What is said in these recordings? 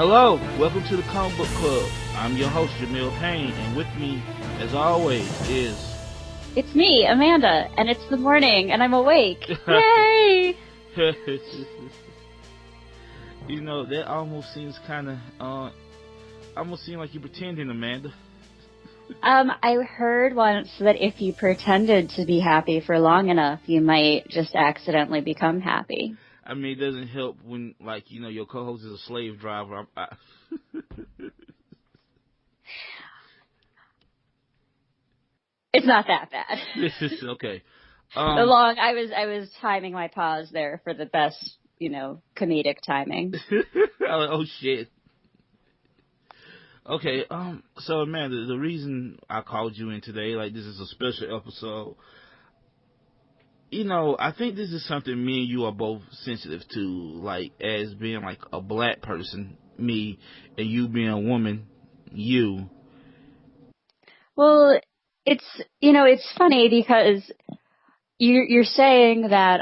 Hello, welcome to the Comic Book Club. I'm your host, Jamill and with me, as always, is... It's me, Amanda, and it's the morning, and I'm awake. Yay! You know, that almost seems kind of, almost seems like you're pretending, Amanda. I heard once that if you pretended to be happy for long enough, you might just accidentally become happy. I mean, it doesn't help when, like, you know, your co-host is a slave driver. It's not that bad. Okay. I was timing my pause there for the best, comedic timing. Oh shit. Okay, so Amanda, the reason I called you in today, like, this is a special episode. You know, I think this is something me and you are both sensitive to, like, as being, like, a black person, me, and you being a woman, you. Well, it's funny because you're saying that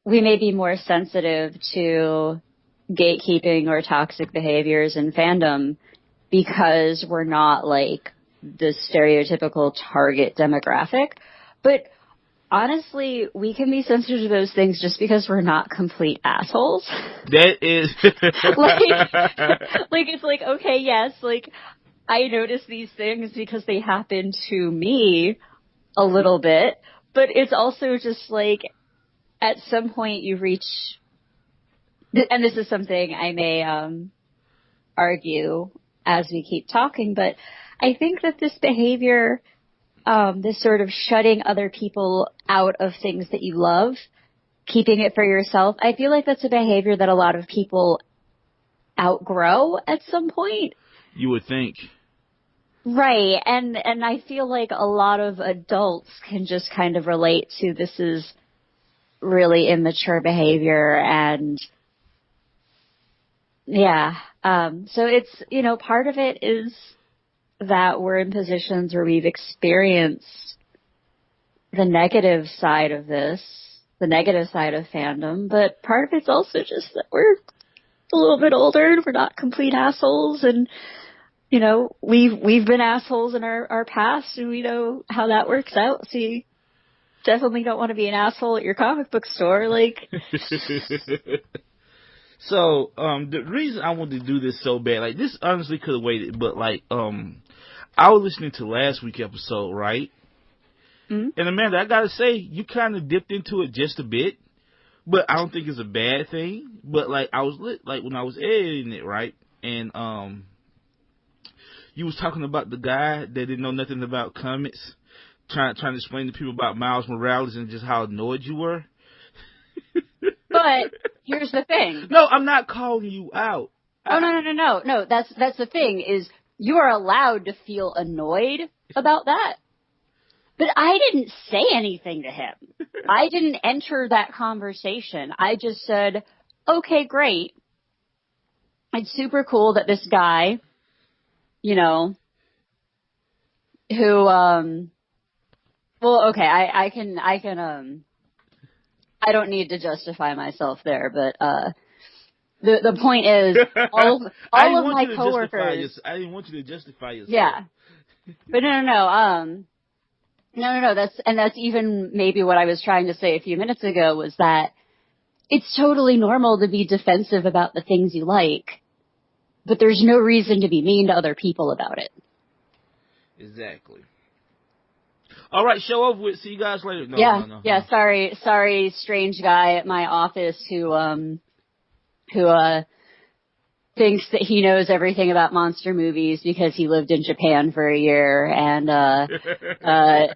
we may be more sensitive to gatekeeping or toxic behaviors in fandom because we're not, like, the stereotypical target demographic. But honestly, we can be sensitive to those things just because we're not complete assholes. That is... like, it's like, okay, yes, like, I notice these things because they happen to me a little bit, but it's also just like, at some point you reach, and this is something I may argue as we keep talking, but I think that this behavior, this sort of shutting other people out of things that you love, keeping it for yourself, I feel like that's a behavior that a lot of people outgrow at some point. You would think. Right, and I feel like a lot of adults can just kind of relate to this is really immature behavior, and yeah, so it's, part of it is that we're in positions where we've experienced the negative side of this, the negative side of fandom, but part of it's also just that we're a little bit older and we're not complete assholes, and we've been assholes in our past, and we know how that works out. So you definitely don't want to be an asshole at your comic book store, like. So, the reason I wanted to do this so bad, like, this honestly could have waited, but, like, I was listening to last week's episode, right? Mm-hmm. And Amanda, I gotta say, you kind of dipped into it just a bit, but I don't think it's a bad thing. But, like, when I was editing it, right? And, you was talking about the guy that didn't know nothing about comics, trying to explain to people about Miles Morales and just how annoyed you were. But here's the thing. No, I'm not calling you out. Oh, no. That's the thing, is you are allowed to feel annoyed about that. But I didn't say anything to him. I didn't enter that conversation. I just said, okay, great. It's super cool that this guy, who, well, okay, I can, I don't need to justify myself there, but, the point is, all of my coworkers. I didn't want you to justify yourself. Yeah. But no, that's even maybe what I was trying to say a few minutes ago, was that it's totally normal to be defensive about the things you like, but there's no reason to be mean to other people about it. Exactly. All right, show over with. See you guys later. No. Yeah. Sorry, strange guy at my office who thinks that he knows everything about monster movies because he lived in Japan for a year. And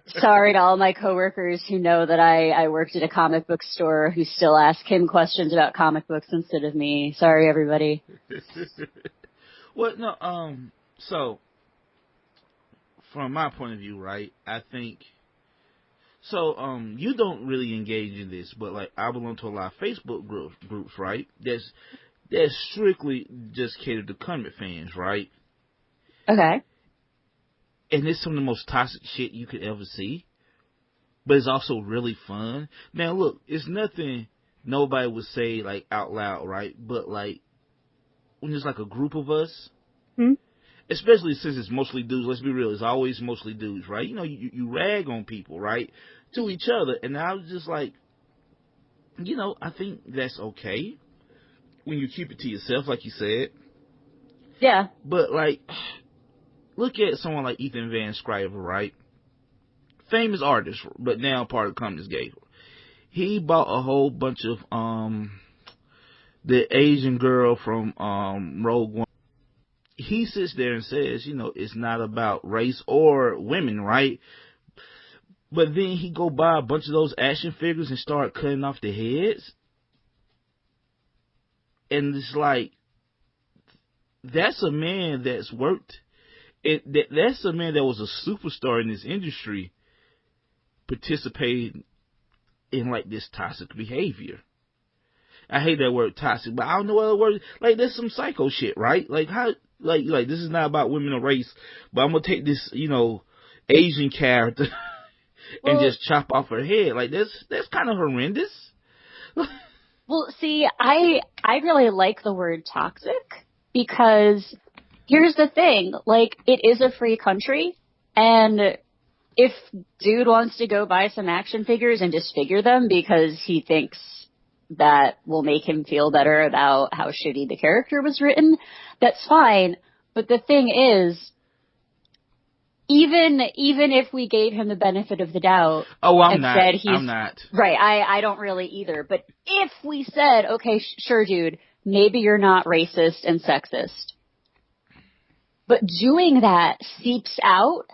sorry to all my coworkers who know that I worked at a comic book store who still ask him questions about comic books instead of me. Sorry, everybody. Well, no. So, from my point of view, right, I think, so, you don't really engage in this, but, like, I belong to a lot of Facebook groups, right, that's strictly just catered to comic fans, right? Okay. And it's some of the most toxic shit you could ever see, but it's also really fun. Now, look, it's nothing nobody would say, like, out loud, right, but, like, when there's like a group of us, Hmm? especially since it's mostly dudes. Let's be real, it's always mostly dudes, right? You know, you rag on people, right, to each other, and I was just like, you know, I think that's okay when you keep it to yourself, like you said. Yeah. But like, look at someone like Ethan Van Sciver, right? Famous artist, but now part of the Communist Gate. He bought a whole bunch of the Asian girl from Rogue One. He sits there and says, you know, it's not about race or women, right? But then he go buy a bunch of those action figures and start cutting off the heads. And it's like, that's a man that's worked. That's a man that was a superstar in this industry, participating in like this toxic behavior. I hate that word toxic, but I don't know what other word. Like, there's some psycho shit, right? Like, how, like this is not about women or race, but I'm gonna take this, you know, Asian character and just chop off her head. Like, that's kind of horrendous. Well, see, I really like the word toxic, because here's the thing, like, it is a free country, and if dude wants to go buy some action figures and disfigure them because he thinks that will make him feel better about how shitty the character was written, that's fine. But the thing is, even if we gave him the benefit of the doubt, I'm not. Right, I don't really either. But if we said, okay, sure, dude, maybe you're not racist and sexist, but doing that seeps out,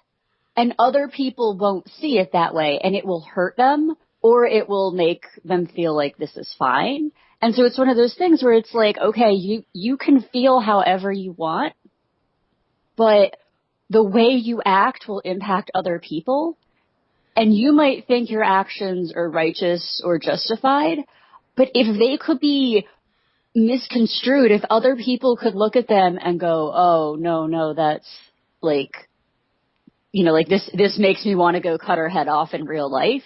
and other people won't see it that way, and it will hurt them, or it will make them feel like this is fine. And so it's one of those things where it's like, okay, you can feel however you want, but the way you act will impact other people. And you might think your actions are righteous or justified, but if they could be misconstrued, if other people could look at them and go, oh, no, that's like, you know, like this makes me want to go cut her head off in real life,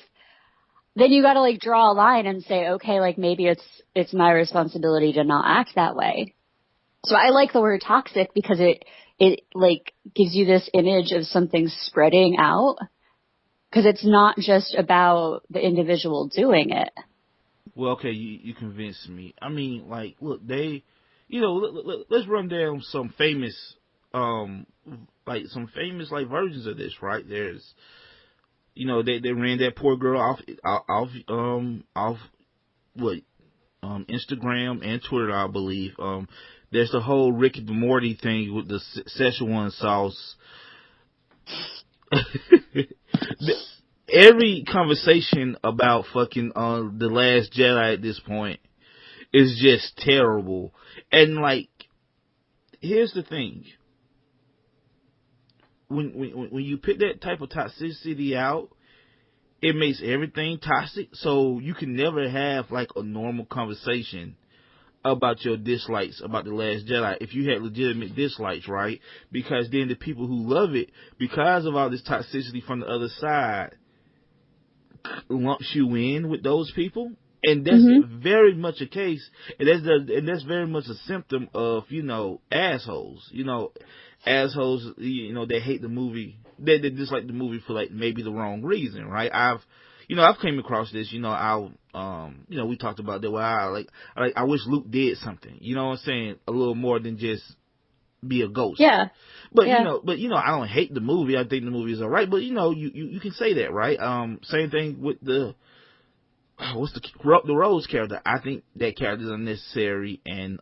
then you got to like draw a line and say, okay, like maybe it's my responsibility to not act that way. So I like the word toxic because it like gives you this image of something spreading out, because it's not just about the individual doing it. Well, okay, you convinced me. I mean, like, look, they, you know, let's run down some famous, like versions of this, right? There's, you know, they ran that poor girl off what, Instagram and Twitter, I believe. There's the whole Rick and Morty thing with the Szechuan sauce. Every conversation about fucking The Last Jedi at this point is just terrible. And like, here's the thing: when you put that type of toxicity out, it makes everything toxic. So you can never have like a normal conversation about your dislikes about The Last Jedi if you had legitimate dislikes, right? Because then the people who love it, because of all this toxicity from the other side, lumps you in with those people, and that's very much a case, and that's very much a symptom of, you know, assholes. You know, assholes. You know, they hate the movie. They dislike the movie for like maybe the wrong reason, right? I've came across this. You know, you know, we talked about that. Well, I wish Luke did something. You know what I'm saying? A little more than just be a ghost. Yeah. But you know, I don't hate the movie. I think the movie is alright. But you know, you can say that, right? Same thing with the Rose character. I think that character is unnecessary and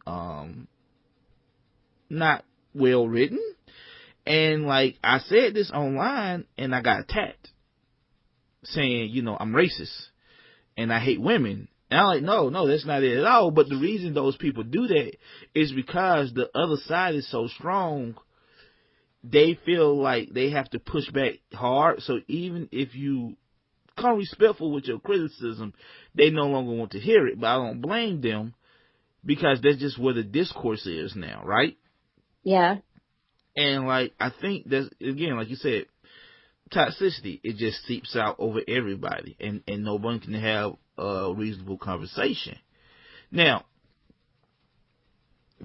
not well written. And like I said this online, and I got attacked saying, you know, I'm racist and I hate women. And I'm like, no, that's not it at all. But the reason those people do that is because the other side is so strong. They feel like they have to push back hard. So even if you come respectful with your criticism, they no longer want to hear it. But I don't blame them, because that's just where the discourse is now, right? Yeah. And like, I think that's, again, like you said, toxicity, it just seeps out over everybody, and no one can have a reasonable conversation. Now,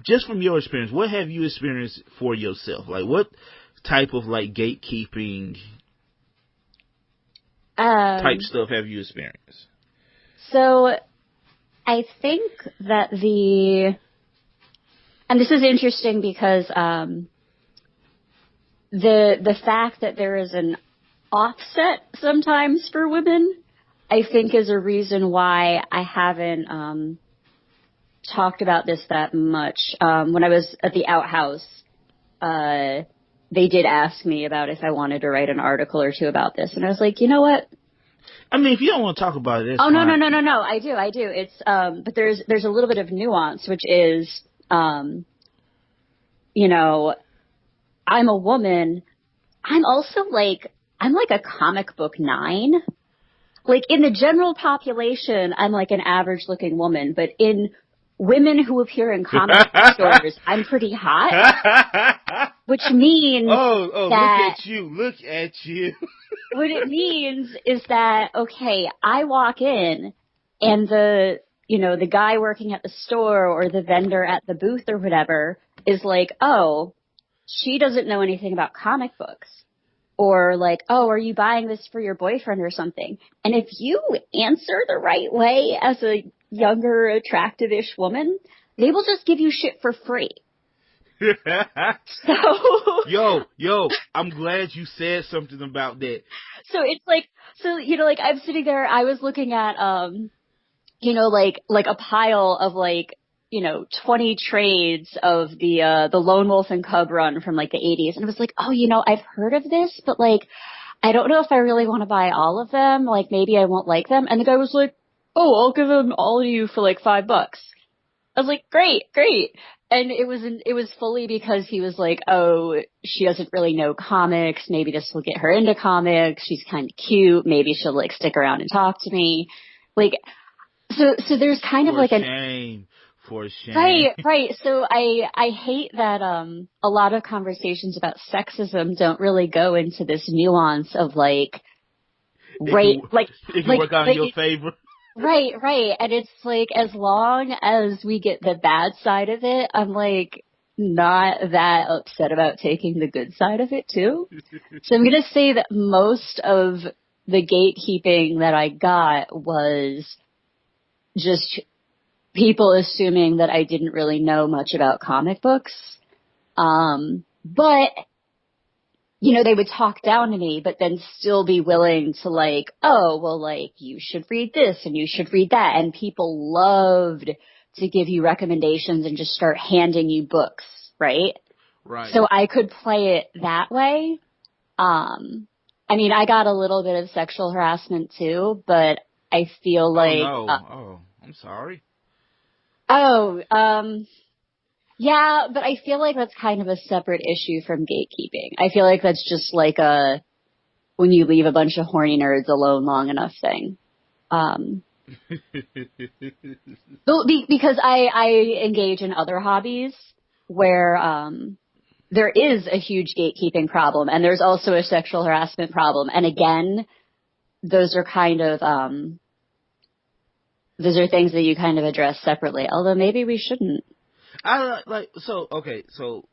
just from your experience, what have you experienced for yourself? Like, what type of like gatekeeping type stuff have you experienced? So I think that and this is interesting because the fact that there is an offset sometimes for women, I think is a reason why I haven't talked about this that much. When I was at the outhouse, they did ask me about if I wanted to write an article or two about this, and I was like, you know what? I mean, if you don't want to talk about it, that's no, fine. no, I do. It's but there's a little bit of nuance, which is, you know, I'm a woman. I'm also I'm like a comic book 9. Like, in the general population, I'm like an average looking woman, but in women who appear in comic book stores, I'm pretty hot. Which means that, look at you. What it means is that, okay, I walk in and the guy working at the store or the vendor at the booth or whatever is like, oh, she doesn't know anything about comic books. Or like, oh, are you buying this for your boyfriend or something? And if you answer the right way as a younger, attractive-ish woman, they will just give you shit for free. So Yo, I'm glad you said something about that. So it's like, I'm sitting there, I was looking at, like a pile of 20 trades of the Lone Wolf and Cub run from like the 80s. And I was like, oh, I've heard of this, but I don't know if I really want to buy all of them. Like, maybe I won't like them. And the guy was like, oh, I'll give them all to you for like $5. I was like, great. And it was fully because he was like, oh, she doesn't really know comics. Maybe this will get her into comics. She's kind of cute. Maybe she'll like stick around and talk to me. So there's kind of like for shame. Right. So I hate that a lot of conversations about sexism don't really go into this nuance of it can work out in your favor. Right. And it's like, as long as we get the bad side of it, I'm like not that upset about taking the good side of it too. So I'm going to say that most of the gatekeeping that I got was just people assuming that I didn't really know much about comic books. But they would talk down to me, but then still be willing to you should read this and you should read that. And people loved to give you recommendations and just start handing you books, right? Right. So I could play it that way. I mean, I got a little bit of sexual harassment too, but I feel like... Oh, no. I'm sorry. Yeah, but I feel like that's kind of a separate issue from gatekeeping. I feel like that's just like when you leave a bunch of horny nerds alone long enough thing. Because I engage in other hobbies where there is a huge gatekeeping problem, and there's also a sexual harassment problem. And again, those are kind of those are things that you kind of address separately. Although maybe we shouldn't. So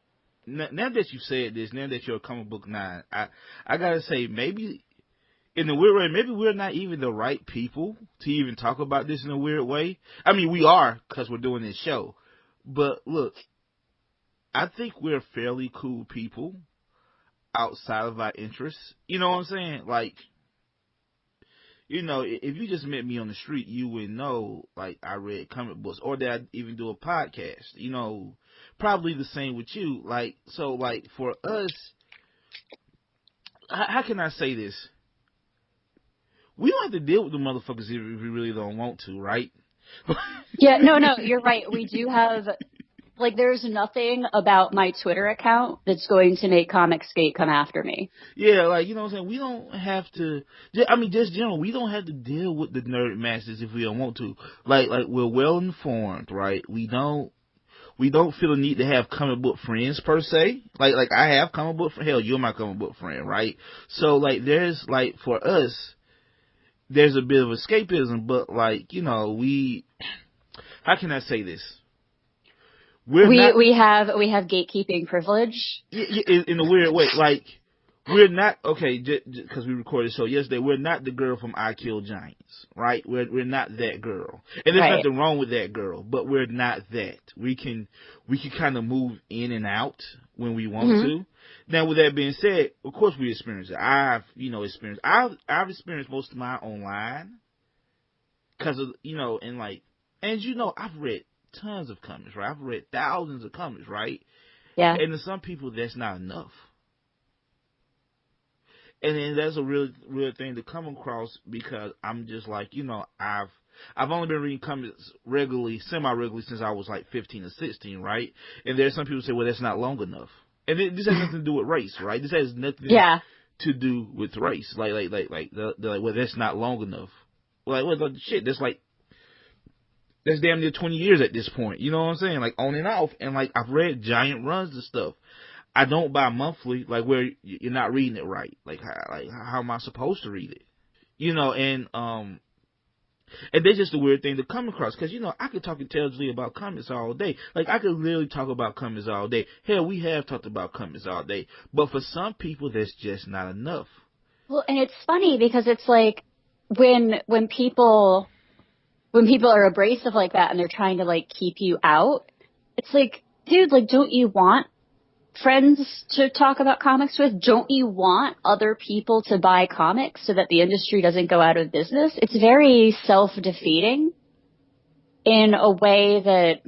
now that you said this, now that you're a comic book 9, I gotta say, maybe in a weird way, maybe we're not even the right people to even talk about this in a weird way. I mean, we are, because we're doing this show. But look, I think we're fairly cool people outside of our interests. You know what I'm saying? Like, if you just met me on the street, you would know, I read comic books, or that I even do a podcast. Probably the same with you. For us, how can I say this? We don't have to deal with the motherfuckers if we really don't want to, right? Yeah, no, you're right. We do have... there's nothing about my Twitter account that's going to make Comicsgate come after me. Yeah, you know what I'm saying? We don't have to... I mean, just general, we don't have to deal with the nerd masses if we don't want to. We're well informed, right? We don't feel the need to have comic book friends, per se. I have comic book friends. Hell, you're my comic book friend, right? So, there's, for us, there's a bit of escapism, but, we... How can I say this? We have gatekeeping privilege. In a weird way. Like, we're not, okay, because we recorded the show yesterday, we're not the girl from I Kill Giants, right? We're not that girl. And there's nothing wrong with that girl, but we're not that. We can kind of move in and out when we want to. Now, with that being said, of course we experience it. I've experienced most of mine online. Because of, I've read tons of comments, right? I've read thousands of comments, right? Yeah. And to some people, that's not enough. And then that's a real thing to come across, because I'm just like, I've only been reading comments semi-regularly since I was like 15 or 16, right? And there's some people who say, well, that's not long enough. And this has nothing to do with race, right? This has nothing to do with race. They're like, well, that's not long enough. Like, what the shit? That's damn near 20 years at this point. You know what I'm saying? Like, on and off. And like, I've read giant runs and stuff. I don't buy monthly, like, where you're not reading it right. Like how am I supposed to read it? And that's just a weird thing to come across, because I could talk intelligently about comics all day. Like, I could literally talk about comics all day. Hell, we have talked about comics all day. But for some people, that's just not enough. Well, and it's funny because it's like when people are abrasive like that and they're trying to like keep you out, it's like, dude, like, don't you want friends to talk about comics with? Don't you want other people to buy comics so that the industry doesn't go out of business? It's very self-defeating in a way that,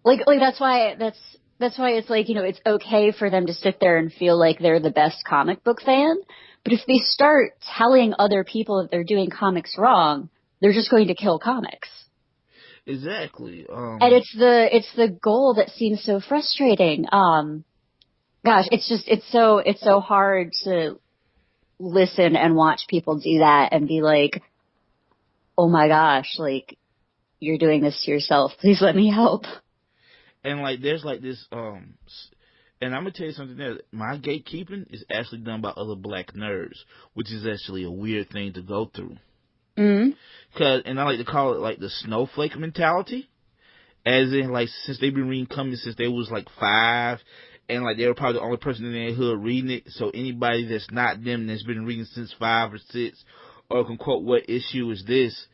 like that's why it's like, it's okay for them to sit there and feel like they're the best comic book fan. But if they start telling other people that they're doing comics wrong, they're just going to kill comics. Exactly. And it's the goal that seems so frustrating. Gosh, it's so hard to listen and watch people do that and be like, oh my gosh, like, you're doing this to yourself. Please let me help. And like, there's like this, and I'm gonna tell you something there. My gatekeeping is actually done by other black nerds, which is actually a weird thing to go through. And I like to call it like the snowflake mentality, as in, like, since they've been reading comics since they was like 5, and like they were probably the only person in their hood reading it. So anybody that's not them, that's been reading since 5 or 6, or can quote what issue is this,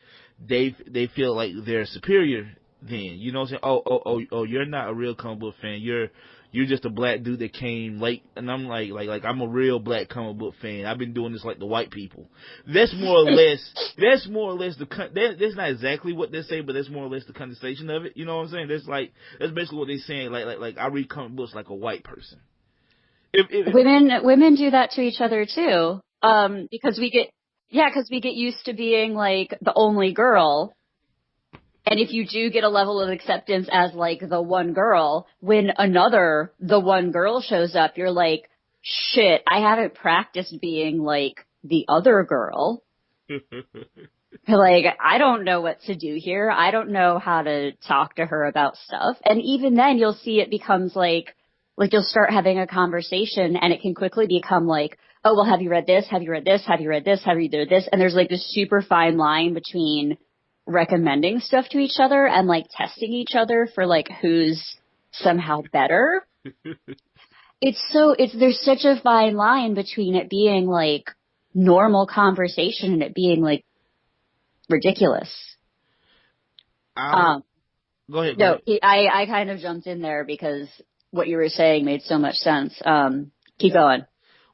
they feel like they're superior. Then, you know what I'm saying? Oh, you're not a real comic book fan. You're just a black dude that came late. And I'm like I'm a real black comic book fan. I've been doing this like the white people. That's more or less that's not exactly what they say, but that's more or less the condensation of it. You know what I'm saying? That's basically what they're saying. Like I read comic books like a white person. Women do that to each other too. Because we get used to being like the only girl. And if you do get a level of acceptance as like the one girl, when the one girl shows up, you're like, shit, I haven't practiced being like the other girl. Like, I don't know what to do here. I don't know how to talk to her about stuff. And even then you'll see it becomes like you'll start having a conversation and it can quickly become like, oh, well, have you read this? Have you read this? Have you read this? Have you read this? And there's like this super fine line between recommending stuff to each other and like testing each other for like who's somehow better. There's such a fine line between it being like normal conversation and it being like ridiculous. Go ahead. No, I kind of jumped in there because what you were saying made so much sense. Keep going.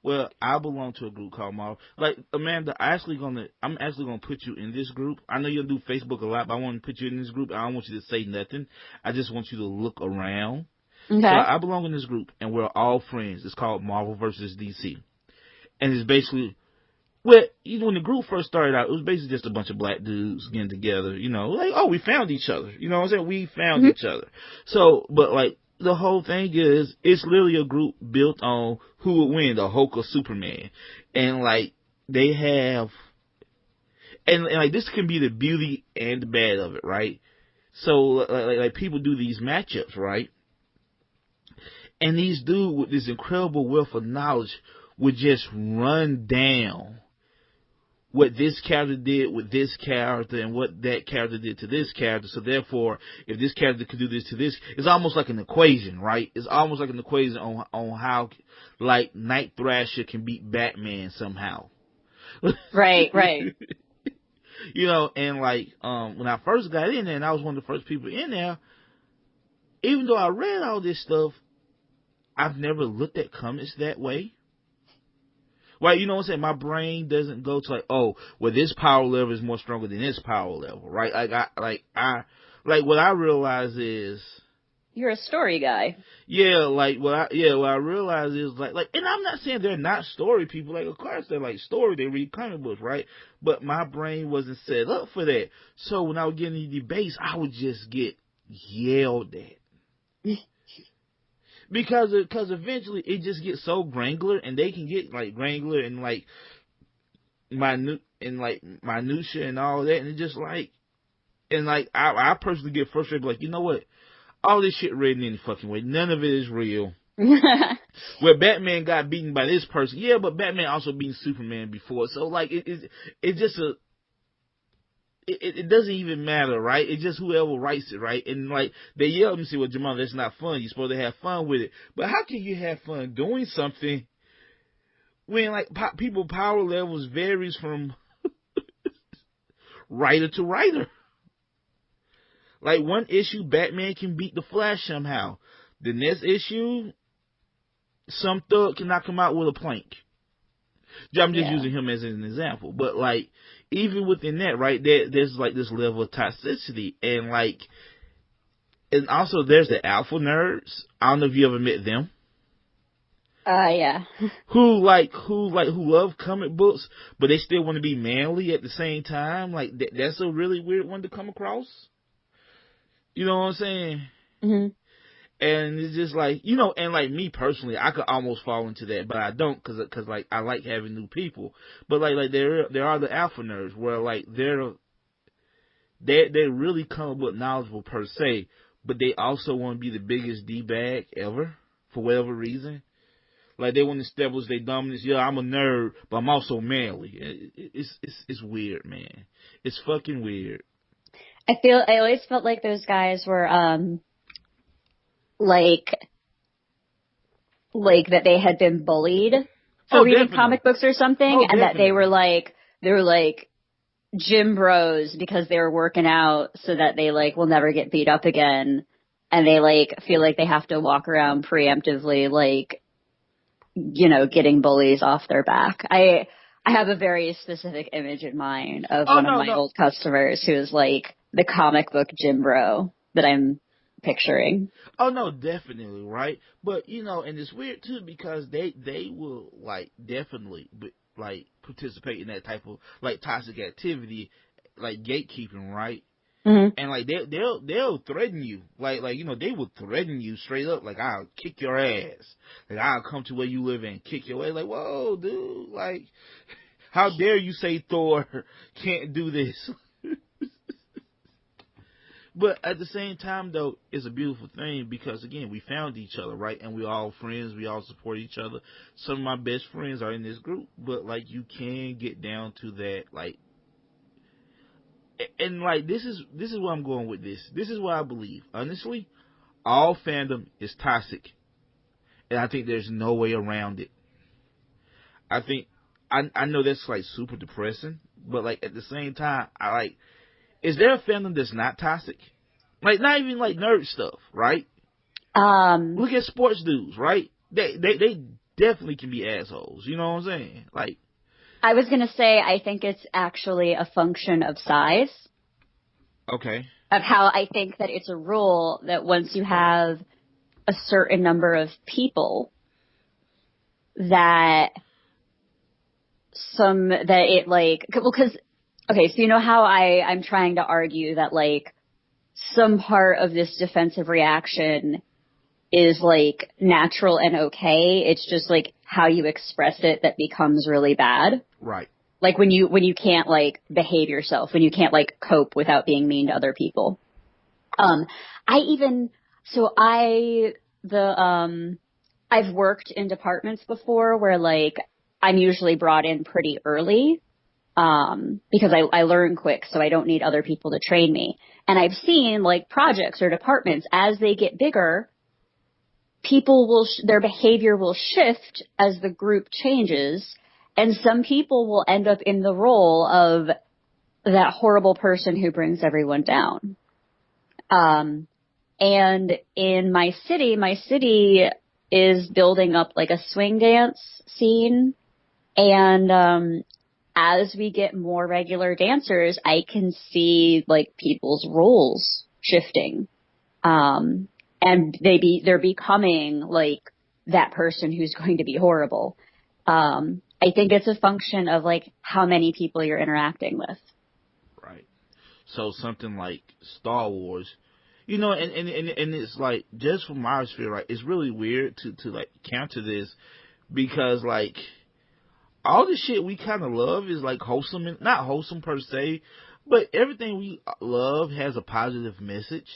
Well, I belong to a group called Marvel. Like, Amanda, I'm actually gonna put you in this group. I know you'll do Facebook a lot, but I want to put you in this group. I don't want you to say nothing. I just want you to look around. Okay. So I belong in this group, and we're all friends. It's called Marvel versus DC, and it's basically, when the group first started out, it was basically just a bunch of black dudes getting together. Like, oh, we found each other. You know what I'm saying? We found each other. So, but like, the whole thing is, it's literally a group built on who would win, the Hulk or Superman. And like, they have, and like, this can be the beauty and the bad of it, right? So like people do these matchups, right? And these dudes with this incredible wealth of knowledge would just run down what this character did with this character and what that character did to this character. So therefore, if this character could do this to this, it's almost like an equation, right? It's almost like an equation on how, like, Night Thrasher can beat Batman somehow. Right, right. You know, and like, when I first got in there and I was one of the first people in there, even though I read all this stuff, I've never looked at comics that way. Right, you know what I'm saying? My brain doesn't go to like, oh, well, this power level is more stronger than this power level, right? What I realize is, you're a story guy. Yeah, what I realize is and I'm not saying they're not story people. Like, of course they're like story. They read comic books, right? But my brain wasn't set up for that. So when I would get in these debates, I would just get yelled at. Because eventually it just gets so granular, and they can get like granular and like minute and like minutia and all that, and it just like, and like I personally get frustrated, like, you know what, all this shit written any fucking way, none of it is real. Where Batman got beaten by this person, yeah, but Batman also beat Superman before, so like it's just it doesn't even matter, right? It's just whoever writes it, right? And like, they yell at me and say, well, Jamill, that's not fun. You're supposed to have fun with it. But how can you have fun doing something when like people power levels varies from writer to writer? Like, one issue, Batman can beat the Flash somehow. The next issue, some thug can knock him out with a plank. I'm just using him as an example. But like, even within that, right, there's like this level of toxicity, and like, and also there's the alpha nerds. I don't know if you ever met them. Yeah. Who love comic books, but they still want to be manly at the same time. Like, that's a really weird one to come across. You know what I'm saying? Mm-hmm. And it's just like, you know, and like me personally, I could almost fall into that, but I don't, cause like I like having new people. But like there are the alpha nerds where like they're really comic book knowledgeable per se, but they also want to be the biggest D-bag ever for whatever reason. Like, they want to establish their dominance. Yeah, I'm a nerd, but I'm also manly. It's weird, man. It's fucking weird. I always felt like those guys were like that they had been bullied for reading comic books or something, and that they were like gym bros because they were working out so that they like will never get beat up again, and they like feel like they have to walk around preemptively, like, you know, getting bullies off their back. I have a very specific image in mind of one of my old customers who is like the comic book gym bro that I'm picturing. Oh no, definitely, right? But you know, and it's weird too, because they will like definitely like participate in that type of like toxic activity, like gatekeeping, right? Mm-hmm. And like they'll threaten you, like you know, they will threaten you straight up, like, I'll kick your ass, like, I'll come to where you live and kick your ass. Like, whoa, dude, like, how dare you say Thor can't do this? But at the same time, though, it's a beautiful thing because, again, we found each other, right? And we're all friends. We all support each other. Some of my best friends are in this group, but, like, you can get down to that, like, and, like, this is where I'm going with this. This is what I believe. Honestly, all fandom is toxic, and I think there's no way around it. I think, I know that's, like, super depressing, but, like, at the same time, is there a fandom that's not toxic? Like, not even like nerd stuff, right? Look at sports dudes, right? They definitely can be assholes. You know what I'm saying? Like, I was gonna say, I think it's actually a function of size. Okay. Of how I think that it's a rule that once you have a certain number of people, that it like, well, because, okay, so you know how I'm trying to argue that like some part of this defensive reaction is like natural and okay. It's just like how you express it that becomes really bad. Right. Like when you can't like behave yourself, when you can't like cope without being mean to other people. I've worked in departments before where like I'm usually brought in pretty early because I learn quick, so I don't need other people to train me. And I've seen like projects or departments as they get bigger, people will, their behavior will shift as the group changes. And some people will end up in the role of that horrible person who brings everyone down. And in my city is building up like a swing dance scene. And, as we get more regular dancers, I can see like people's roles shifting. And they're becoming like that person who's going to be horrible. I think it's a function of like how many people you're interacting with. Right. So something like Star Wars, you know, and it's like, just from my sphere, right, it's really weird to like counter this, because like all the shit we kind of love is like wholesome, and not wholesome per se, but everything we love has a positive message.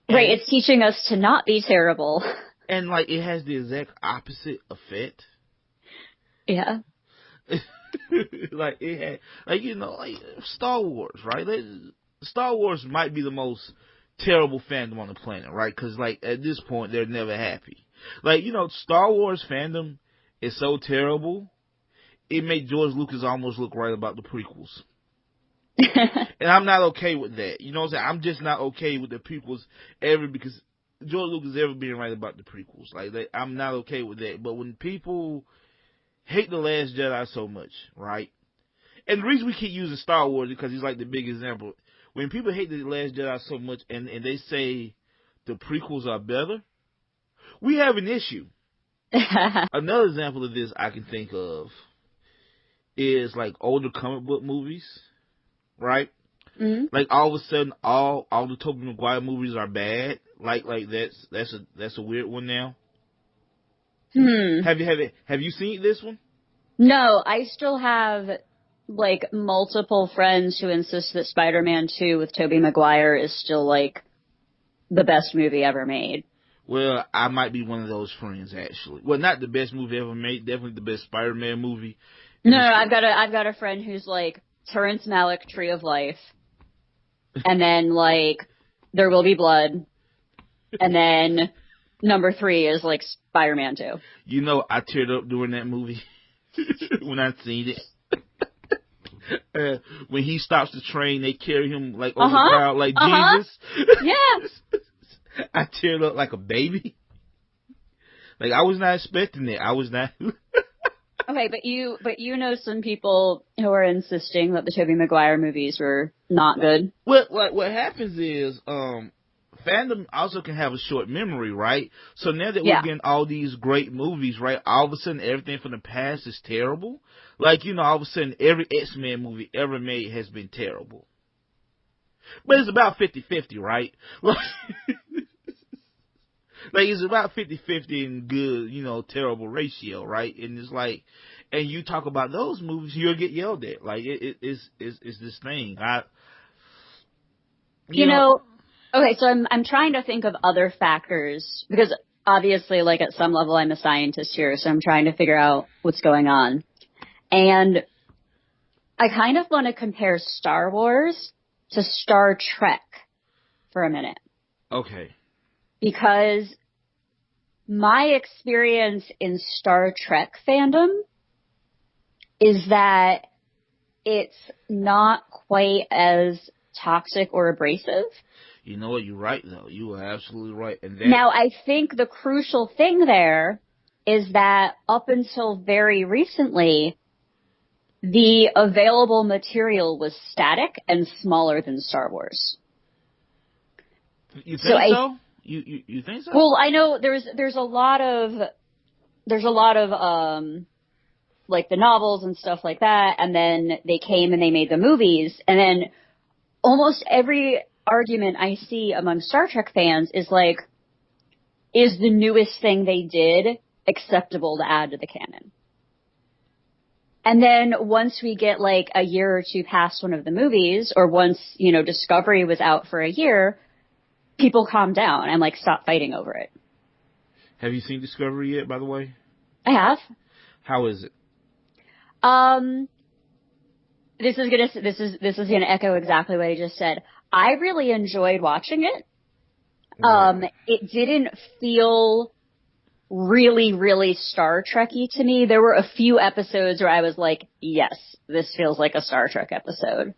Right, it's teaching us to not be terrible. And like it has the exact opposite effect. Yeah. Like it had, like, you know, like Star Wars, right? Star Wars might be the most terrible fandom on the planet, right? Because like at this point they're never happy. Like, you know, Star Wars fandom is so terrible, it made George Lucas almost look right about the prequels. And I'm not okay with that. You know what I'm saying? I'm just not okay with the prequels ever, because George Lucas ever being right about the prequels. Like, I'm not okay with that. But when people hate The Last Jedi so much, right? And the reason we keep using Star Wars is because he's like the big example. When people hate The Last Jedi so much and they say the prequels are better, we have an issue. Another example of this I can think of is like older comic book movies, right? Mm-hmm. Like all of a sudden, all the Tobey Maguire movies are bad. Like that's a weird one now. Have you seen this one? No, I still have like multiple friends who insist that Spider-Man 2 with Tobey Maguire is still like the best movie ever made. Well, I might be one of those friends, actually. Well, not the best movie ever made, definitely the best Spider-Man movie. No, I've got a friend who's like Terrence Malick, Tree of Life, and then like There Will Be Blood, and then number 3 is like Spider-Man 2. You know, I teared up during that movie when I seen it. When he stops the train, they carry him like over the crowd like Jesus. Yeah. I teared up like a baby. Like I was not expecting it. I was not. Okay, but you know some people who are insisting that the Tobey Maguire movies were not good. Well, like what happens is, fandom also can have a short memory, right? So now that we're getting all these great movies, right, all of a sudden everything from the past is terrible. Like, you know, all of a sudden every X-Men movie ever made has been terrible. But it's about 50-50, right? Like it's about 50-50 in good, you know, terrible ratio, right? And it's like, and you talk about those movies, you'll get yelled at. Like it's this thing. You know. Okay, so I'm trying to think of other factors, because obviously, like at some level, I'm a scientist here, so I'm trying to figure out what's going on. And I kind of want to compare Star Wars to Star Trek for a minute. Okay. Because my experience in Star Trek fandom is that it's not quite as toxic or abrasive. You know what? You're right, though. You are absolutely right. And now, I think the crucial thing there is that up until very recently, the available material was static and smaller than Star Wars. You think so? You think so? Well, I know there's a lot of like the novels and stuff like that, and then they came and they made the movies, and then almost every argument I see among Star Trek fans is like, is the newest thing they did acceptable to add to the canon? And then once we get like a year or two past one of the movies, or once, you know, Discovery was out for a year, people calm down and like stop fighting over it. Have you seen Discovery yet, by the way? I have. How is it? this is gonna echo exactly what I just said. I really enjoyed watching it. It didn't feel really, really Star Trek-y to me. There were a few episodes where I was like, yes, this feels like a Star Trek episode.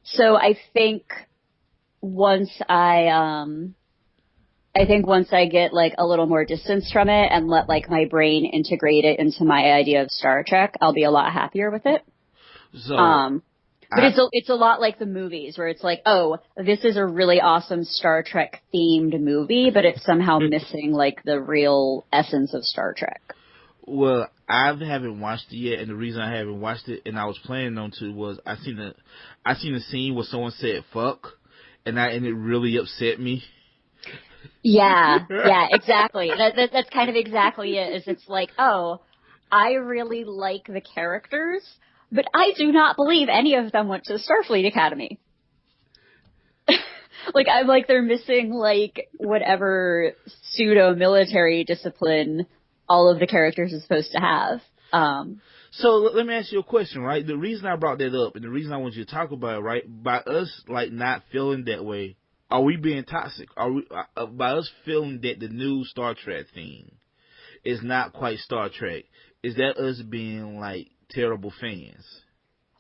So I think once I get like a little more distance from it and let like my brain integrate it into my idea of Star Trek, I'll be a lot happier with it. So, but it's a lot like the movies where it's like, oh, this is a really awesome Star Trek themed movie, but it's somehow missing like the real essence of Star Trek. Well, I haven't watched it yet, and the reason I haven't watched it, and I was planning on to, was I seen a scene where someone said "fuck," and it really upset me. Yeah, exactly. That's kind of exactly it. Is it's like, oh, I really like the characters, but I do not believe any of them went to the Starfleet Academy. Like, I'm like, they're missing like whatever pseudo military discipline all of the characters are supposed to have. So let me ask you a question, right? The reason I brought that up and the reason I want you to talk about it, right? By us like not feeling that way, are we being toxic? Are we by us feeling that the new Star Trek thing is not quite Star Trek? Is that us being like terrible fans?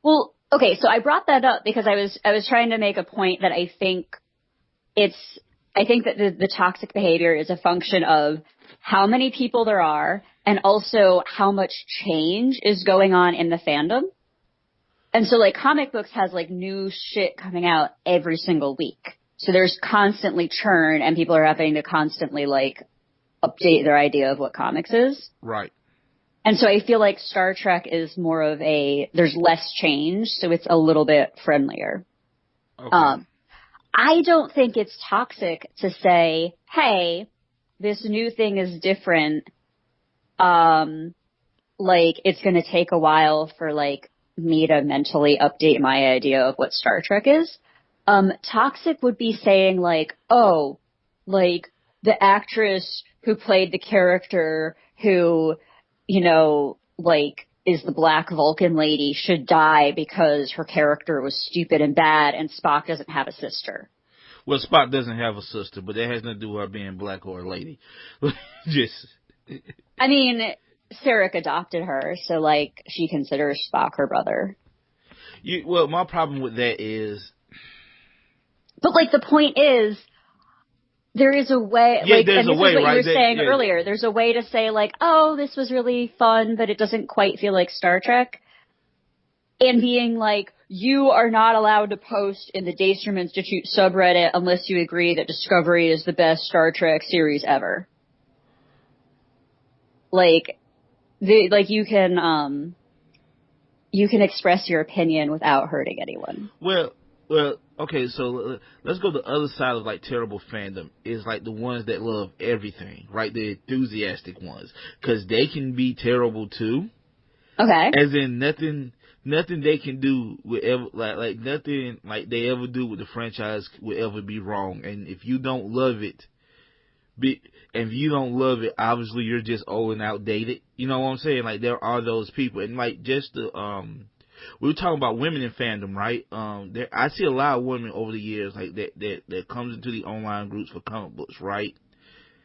Well, okay, so I brought that up because I was trying to make a point that I think that the toxic behavior is a function of how many people there are and also how much change is going on in the fandom. And so like comic books has like new shit coming out every single week. So there's constantly churn and people are having to constantly like update their idea of what comics is. Right. And so I feel like Star Trek is more of there's less change, so it's a little bit friendlier. Okay. I don't think it's toxic to say, hey, this new thing is different. Like it's going to take a while for like me to mentally update my idea of what Star Trek is. Toxic would be saying like, oh, like the actress who played the character who, you know, like is the Black Vulcan lady should die because her character was stupid and bad and Spock doesn't have a sister. Well, Spock doesn't have a sister, but that has nothing to do with her being black or a lady. Just. I mean, Sarek adopted her, so like she considers Spock her brother. Well, my problem with that is. But like the point is, there is a way. Yeah, like, there's and this a way, is what right? you were saying earlier. There's a way to say like, oh, this was really fun, but it doesn't quite feel like Star Trek. And being like, you are not allowed to post in the Daystrom Institute subreddit unless you agree that Discovery is the best Star Trek series ever. Like, you can express your opinion without hurting anyone. Well, okay, so let's go to the other side of like terrible fandom is like the ones that love everything, right? The enthusiastic ones, because they can be terrible too. Okay. As in nothing they can do would ever like nothing like they ever do with the franchise would ever be wrong. And if you don't love it, obviously you're just old and outdated. You know what I'm saying? Like there are those people, and like just the we were talking about women in fandom, right? I see a lot of women over the years like that comes into the online groups for comic books, right?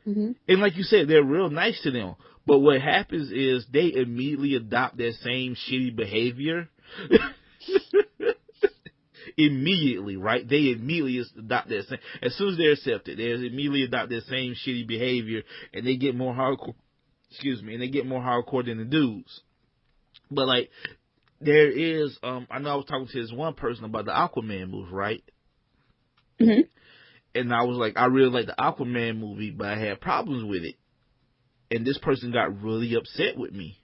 Mm-hmm. And like you said, they're real nice to them. But what happens is they immediately adopt that same shitty behavior. Immediately, right? They immediately adopt that same. As soon as they're accepted, they immediately adopt that same shitty behavior, and they get more hardcore. And they get more hardcore than the dudes. But like, there is. I know I was talking to this one person about the Aquaman movie, right? Mm-hmm. And I was like, I really like the Aquaman movie, but I had problems with it. And this person got really upset with me.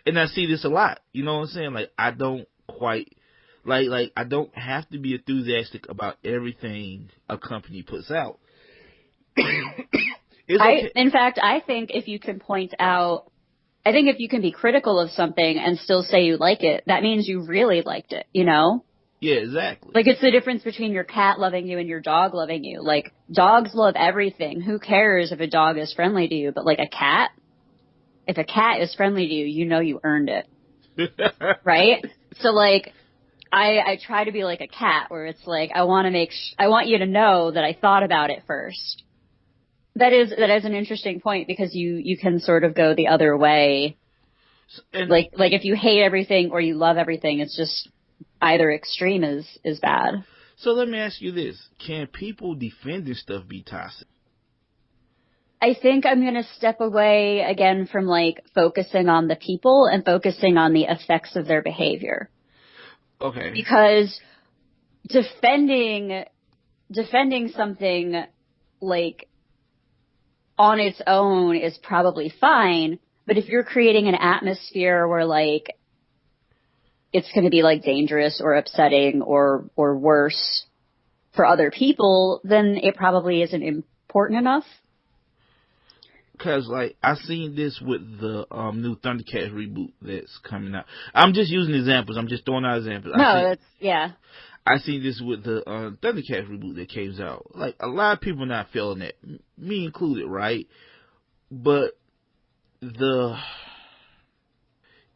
And I see this a lot. You know what I'm saying? Like, I don't quite, like I don't have to be enthusiastic about everything a company puts out. Okay. In fact, I think if you can if you can be critical of something and still say you like it, that means you really liked it, you know? Yeah, exactly. Like, it's the difference between your cat loving you and your dog loving you. Like, dogs love everything. Who cares if a dog is friendly to you? But, like, if a cat is friendly to you, you know you earned it. Right? So like, I try to be like a cat where it's like, I want you to know that I thought about it first. That is an interesting point because you can sort of go the other way. And like if you hate everything or you love everything, it's just either extreme is bad. So let me ask you this. Can people defending stuff be toxic? I think I'm going to step away again from like focusing on the people and focusing on the effects of their behavior. Okay. Because defending something like on its own is probably fine, but if you're creating an atmosphere where like it's going to be like dangerous or upsetting or worse for other people, then it probably isn't important enough. Because, like, I seen this with the new Thundercats reboot that's coming out. I'm just using examples. I'm just throwing out examples. I seen this with the Thundercats reboot that came out. Like, a lot of people not feeling it, me included, right? But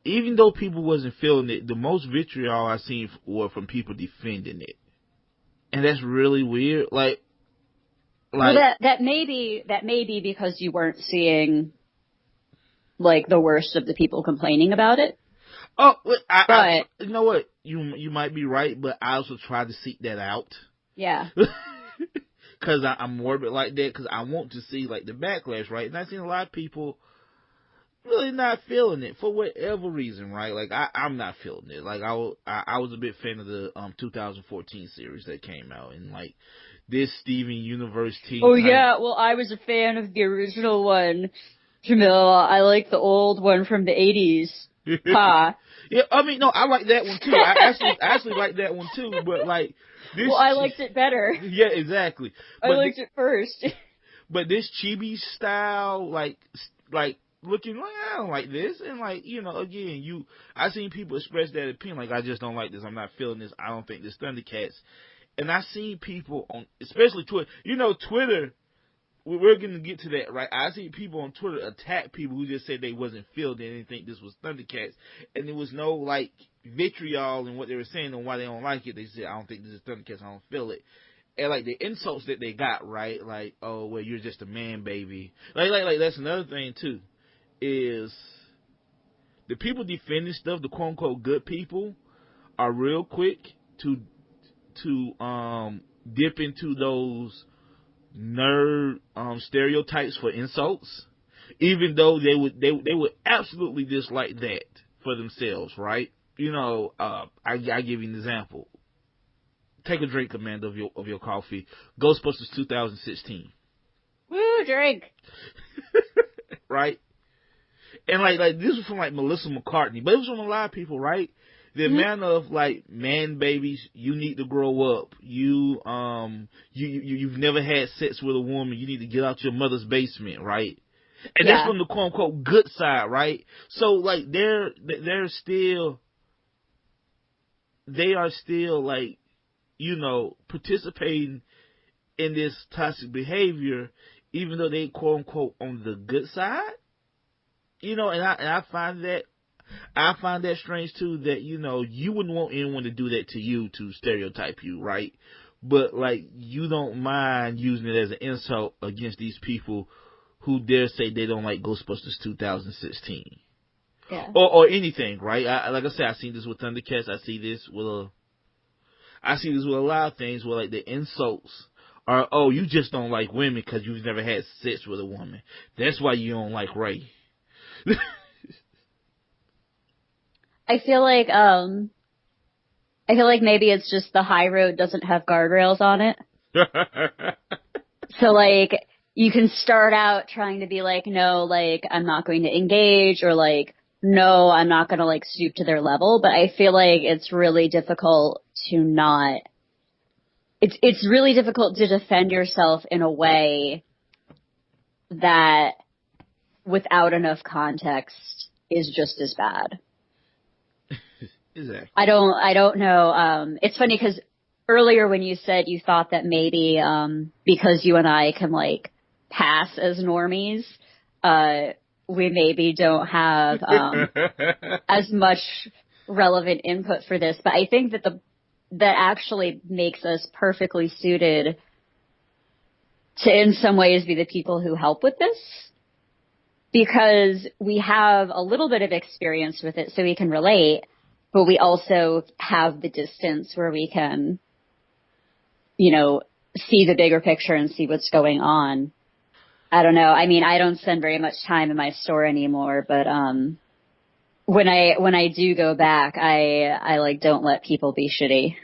even though people wasn't feeling it, the most vitriol I seen were from people defending it, and that's really weird. Like, well, that may be because you weren't seeing like the worst of the people complaining about it. Oh, but you know what? You might be right, but I also try to seek that out. Yeah. Because I'm morbid like that. Because I want to see like the backlash, right? And I've seen a lot of people really not feeling it for whatever reason, right? Like I'm not feeling it. Like I was a big fan of the 2014 series that came out, and like this Steven Universe team. Oh yeah, well I was a fan of the original one, Jamill. I like the old one from the 80s. Ha. Yeah, I mean, no, I like that one too. I actually like that one too, but like this. Well, I liked it better. Yeah, exactly. I liked it first. But this chibi style, like looking like I don't like this, and like again, I seen people express that opinion, like I just don't like this. I'm not feeling this. I don't think this Thundercats. And I seen people on, especially Twitter. Twitter. We're going to get to that, right? I see people on Twitter attack people who just said they wasn't feeling it, they didn't think this was Thundercats, and there was no like vitriol in what they were saying on why they don't like it. They said, I don't think this is Thundercats, I don't feel it. And like the insults that they got, right? Like, oh well, you're just a man baby. Like that's another thing too, is the people defending stuff, the quote unquote good people, are real quick to dip into those nerd stereotypes for insults, even though they would absolutely dislike that for themselves, right? I give you an example. Take a drink, Amanda, of your coffee. Ghostbusters 2016. Woo, drink. Right? And like this was from like Melissa McCartney, but it was from a lot of people, right? The amount of like man babies, you need to grow up. You've never had sex with a woman. You need to get out your mother's basement, right? And that's from the quote unquote good side, right? So like they are still like participating in this toxic behavior, even though they quote unquote on the good side. And I find that strange too, that you wouldn't want anyone to do that to you, to stereotype you, right? But like you don't mind using it as an insult against these people who dare say they don't like Ghostbusters 2016. Yeah. Or anything, right? Like I said, I've seen this with Thundercats. I see this with a lot of things where like the insults are, oh, you just don't like women because you've never had sex with a woman. That's why you don't like Ray. I feel like maybe it's just the high road doesn't have guardrails on it. So like you can start out trying to be like, no, like I'm not going to engage, or like, no, I'm not going to like stoop to their level. But I feel like it's really difficult to not. It's really difficult to defend yourself in a way that, without enough context, is just as bad. Exactly. I don't know. It's funny because earlier when you said you thought that maybe because you and I can like pass as normies, we maybe don't have as much relevant input for this, but I think that that actually makes us perfectly suited to, in some ways, be the people who help with this, because we have a little bit of experience with it, so we can relate, but we also have the distance where we can, see the bigger picture and see what's going on. I don't know. I mean, I don't spend very much time in my store anymore, but when I do go back, I like don't let people be shitty.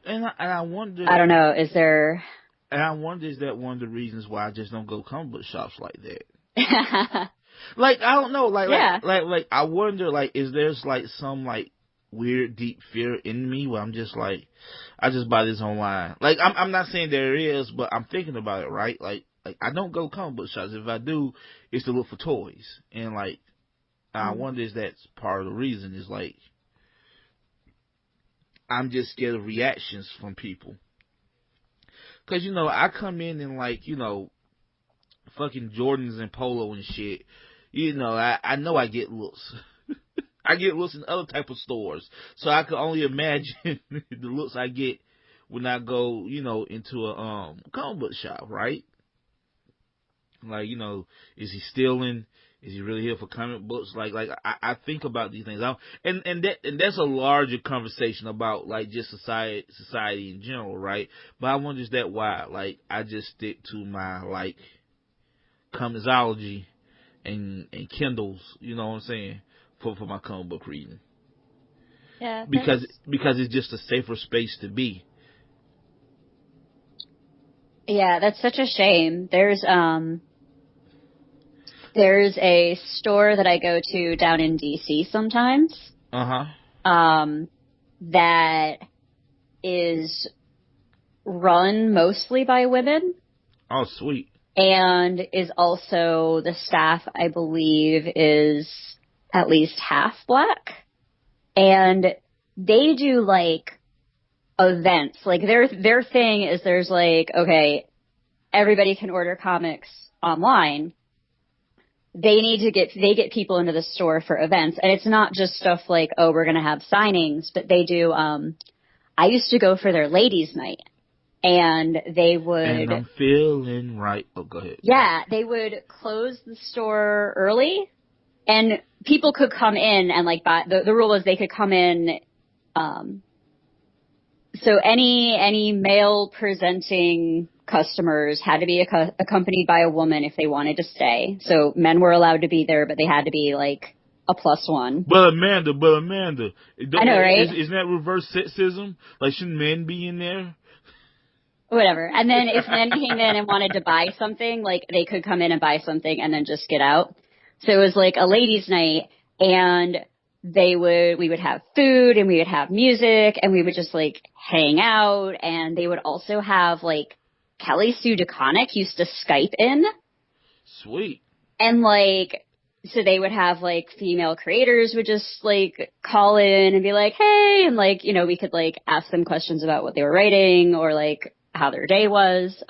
And I wonder. I don't know. Is there? And I wonder, is that one of the reasons why I just don't go comic book shops like that? Like, I don't know. Like I wonder, like, is there's like some like weird deep fear in me where I'm just like, I just buy this online. Like, I'm not saying there is, but I'm thinking about it, right? Like I don't go comic book shops. If I do, it's to look for toys. And like, I wonder if that's part of the reason. Is like, I'm just scared of reactions from people. Cause I come in and like, fucking Jordans and polo and shit. I know I get looks. I get looks in other type of stores. So I can only imagine the looks I get when I go, into a comic book shop, right? Like, is he stealing? Is he really here for comic books? Like I think about these things. And that's a larger conversation about like just society in general, right? But I wonder, is that why? Like, I just stick to my like comicsology and Kindles, you know what I'm saying, for my comic book reading. Yeah. Because it's just a safer space to be. Yeah, that's such a shame. There's a store that I go to down in DC sometimes. That is run mostly by women. Oh, sweet. And is also, the staff, I believe, is at least half black. And they do like events. Like their thing is, there's like, okay, everybody can order comics online. They get people into the store for events, and it's not just stuff like, oh, we're going to have signings, but they do, I used to go for their ladies' night, and they would. And I'm feeling right. Oh, go ahead. Yeah, they would close the store early, and people could come in and like buy. The rule is they could come in. So any male presenting customers had to be accompanied by a woman if they wanted to stay. So men were allowed to be there, but they had to be like a +1. But Amanda, I know, right? Isn't that reverse sexism? Like, shouldn't men be in there? Whatever. And then if men came in and wanted to buy something, like they could come in and buy something and then just get out. So it was like a ladies' night, and we would have food and we would have music and we would just like hang out, and they would also have like Kelly Sue DeConnick used to Skype in. Sweet. And like, so they would have like female creators would just like call in and be like, hey, and like, we could like ask them questions about what they were writing or like how their day was.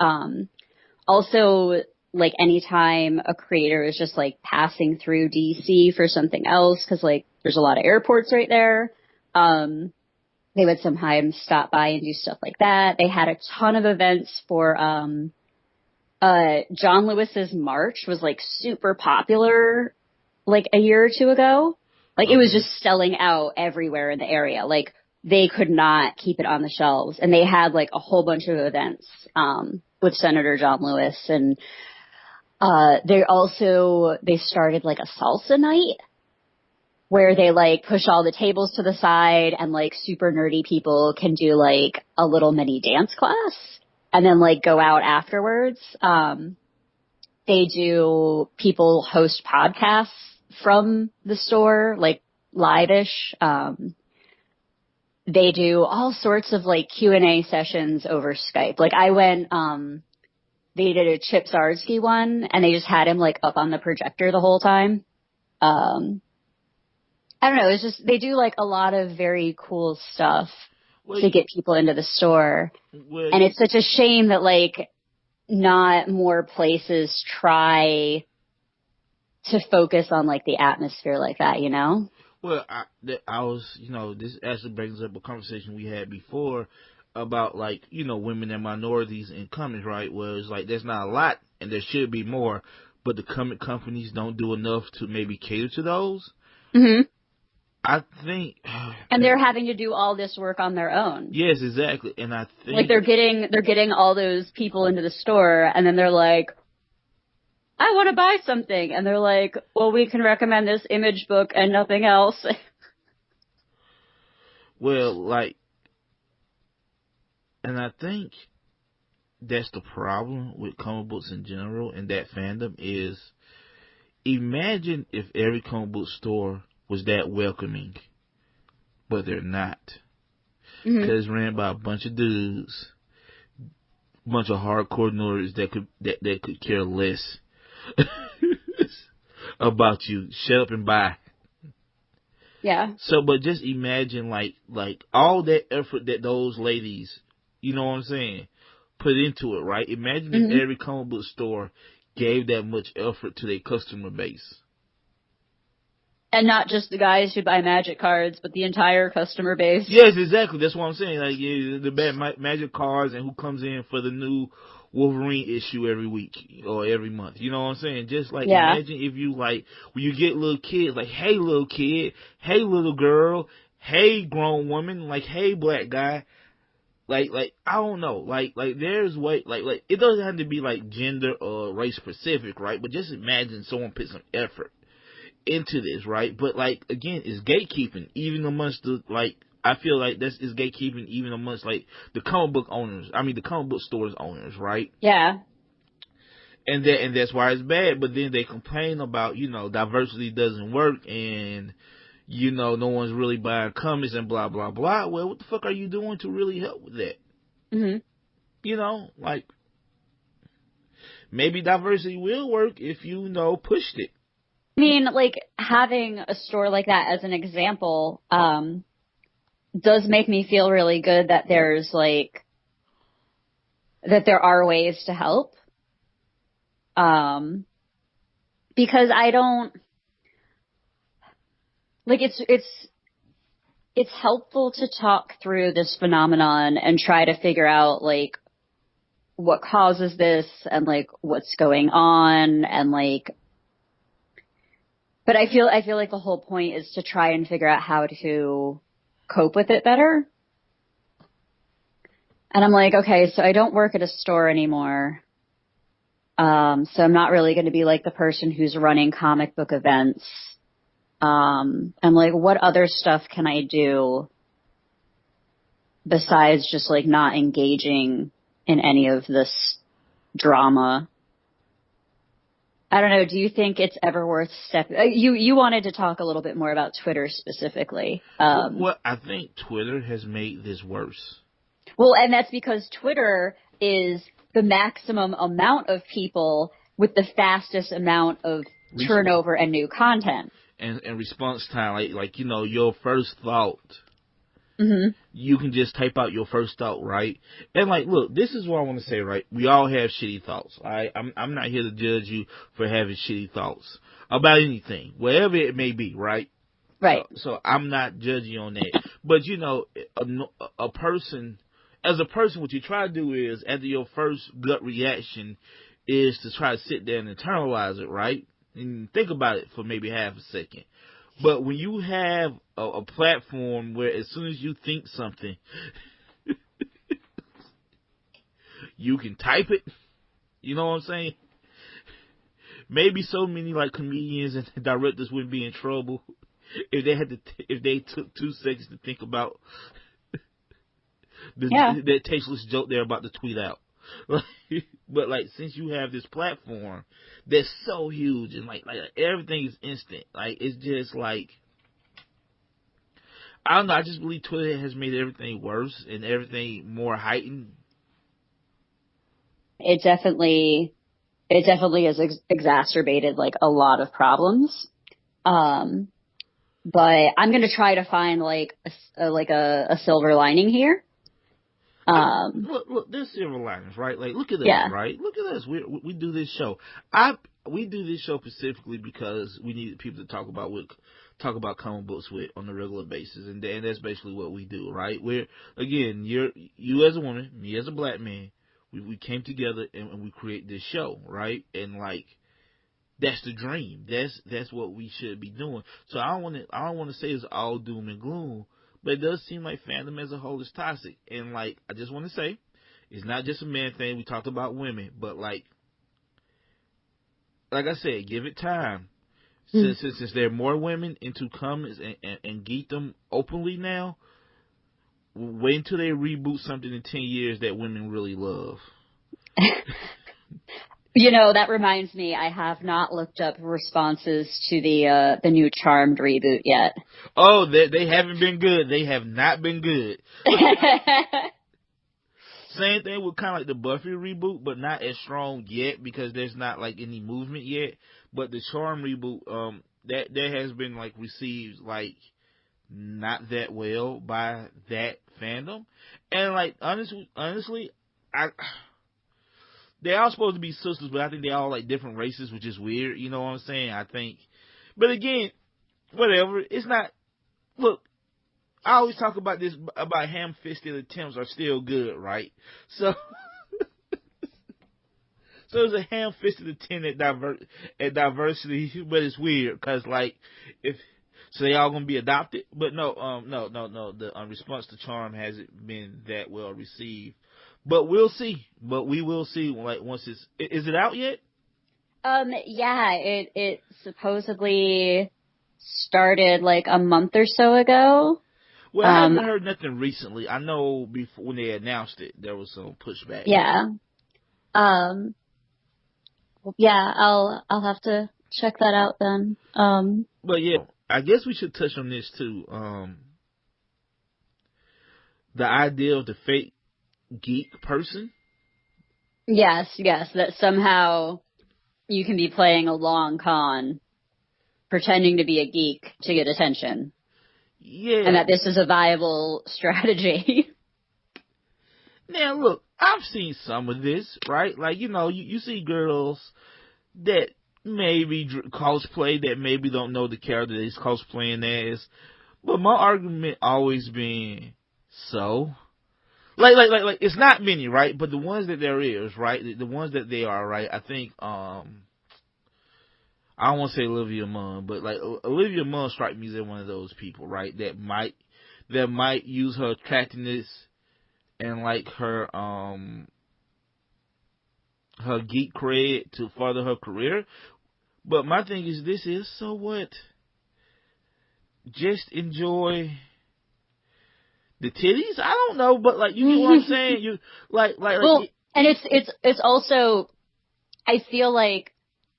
Also, like anytime a creator is just like passing through DC for something else, because like there's a lot of airports right there, they would sometimes stop by and do stuff like that. They had a ton of events for John Lewis's March was like super popular like a year or two ago. Like it was just selling out everywhere in the area. Like they could not keep it on the shelves, and they had like a whole bunch of events with Senator John Lewis, and they started like a salsa night where they like push all the tables to the side, and like super nerdy people can do like a little mini dance class and then like go out afterwards. People host podcasts from the store, like live-ish. They do all sorts of like Q&A sessions over Skype. Like I went, they did a Chip Zdarsky one, and they just had him like up on the projector the whole time. I don't know. It's just, they do like a lot of very cool stuff to get people into the store. And it's such a shame that like not more places try to focus on like the atmosphere like that, you know? Well, I was, this actually brings up a conversation we had before about, like, women and minorities in comics, right? Where it's like there's not a lot and there should be more, but the comic companies don't do enough to maybe cater to those. Mm-hmm. I think. And they're having to do all this work on their own. Yes, exactly. And I think. Like they're getting all those people into the store and then they're like, I want to buy something. And they're like, well, we can recommend this image book and nothing else. Well, like, and I think that's the problem with comic books in general and that fandom is, imagine if every comic book store was that welcoming, but they're not. Because it's ran by a bunch of dudes, a bunch of hardcore nerds that could care less about you. Shut up and buy. Yeah. So, but just imagine like all that effort that those ladies, you know what I'm saying, put into it, right? Imagine if every comic book store gave that much effort to their customer base. And not just the guys who buy magic cards, but the entire customer base. Yes, exactly. That's what I'm saying. Like, yeah, the magic cards and who comes in for the new Wolverine issue every week or every month. You know what I'm saying? Just like, imagine if you, like, when you get little kids, like, hey, little kid, hey, little girl, hey, grown woman, like, hey, black guy. Like, I don't know. Like, there's way, like, it doesn't have to be, like, gender or race specific, right? But just imagine someone put some effort into this, right? But, like, again, it's gatekeeping, even amongst the, like, I feel like this is gatekeeping even amongst, like, the comic book owners. I mean, the comic book stores owners, right? Yeah. And that's why it's bad. But then they complain about, diversity doesn't work and, no one's really buying comics and blah, blah, blah. Well, what the fuck are you doing to really help with that? Like, maybe diversity will work if you, pushed it. I mean, like, having a store like that as an example, does make me feel really good that there's, like, that there are ways to help. Because I don't, like, it's helpful to talk through this phenomenon and try to figure out, like, what causes this and, like, what's going on and, like, but I feel like the whole point is to try and figure out how to cope with it better. And I'm like, okay, so I don't work at a store anymore. So I'm not really going to be like the person who's running comic book events. I'm like, what other stuff can I do besides just like not engaging in any of this drama? I don't know. Do you think it's ever worth You wanted to talk a little bit more about Twitter specifically. Well, I think Twitter has made this worse. Well, and that's because Twitter is the maximum amount of people with the fastest amount of turnover and new content. And response time, like your first thought. You can just type out your first thought, right? And like, look, this is what I want to say, right? We all have shitty thoughts. I'm not here to judge you for having shitty thoughts about anything, wherever it may be, right? Right. So I'm not judging you on that. But a person, what you try to do is, after your first gut reaction, is to try to sit there and internalize it, right? And think about it for maybe half a second. But when you have a platform where as soon as you think something, you can type it, you know what I'm saying? Maybe so many like comedians and directors wouldn't be in trouble if they took 2 seconds to think about that tasteless joke they're about to tweet out. But like, since you have this platform that's so huge and like everything is instant, like it's just like, I don't know, I just believe Twitter has made everything worse and everything more heightened. It definitely has exacerbated like a lot of problems. But I'm going to try to find like a silver lining here. Look, there's silver linings, right? Like, look at us, Yeah. right? Look at us. We do this show. We do this show specifically because we need people to talk about comic books with on a regular basis, and that's basically what we do, right? We're again, you as a woman, me as a black man, we came together and we create this show, right? And like, that's the dream. That's what we should be doing. So I don't want to say it's all doom and gloom, but it does seem like fandom as a whole is toxic. And like, I just want to say, it's not just a man thing. We talked about women, but like I said, give it time. Since there are more women into comics and geek them openly now, wait until they reboot something in 10 years that women really love. You know, that reminds me, I have not looked up responses to the new Charmed reboot yet. Oh, they haven't been good. They have not been good. Same thing with kind of like the Buffy reboot, but not as strong yet because there's not like any movement yet. But the Charm reboot, that has been like received like not that well by that fandom. And like honestly, they're all supposed to be sisters, but I think they're all like different races, which is weird. You know what I'm saying? I think, but again, whatever. It's not. Look, I always talk about this about ham-fisted attempts are still good, right? So, so it's a ham-fisted attempt at diversity, but it's weird because like so they all gonna be adopted, but no. The response to Charm hasn't been that well received. But we'll see. But we will see. Like once is it out yet? Yeah, it supposedly started like a month or so ago. Well, I haven't heard nothing recently. I know before when they announced it, there was some pushback. Yeah. Yeah, I'll have to check that out then. But yeah, I guess we should touch on this too. The idea of the fake geek person. Yes, that somehow you can be playing a long con, pretending to be a geek to get attention. Yeah. And that this is a viable strategy. Now, look, I've seen some of this, right? Like, you know, you see girls that maybe cosplay, that maybe don't know the character that he's cosplaying as. But my argument always been, so? Like, it's not many, right? But the ones that there is, right? The ones that they are, right? I think, I don't want to say Olivia Munn, but like Olivia Munn strikes me as one of those people, right? That might use her attractiveness and like her geek cred to further her career. But my thing is so what? Just enjoy the titties? I don't know, but like, you get what I'm saying? You well, and it's also, I feel like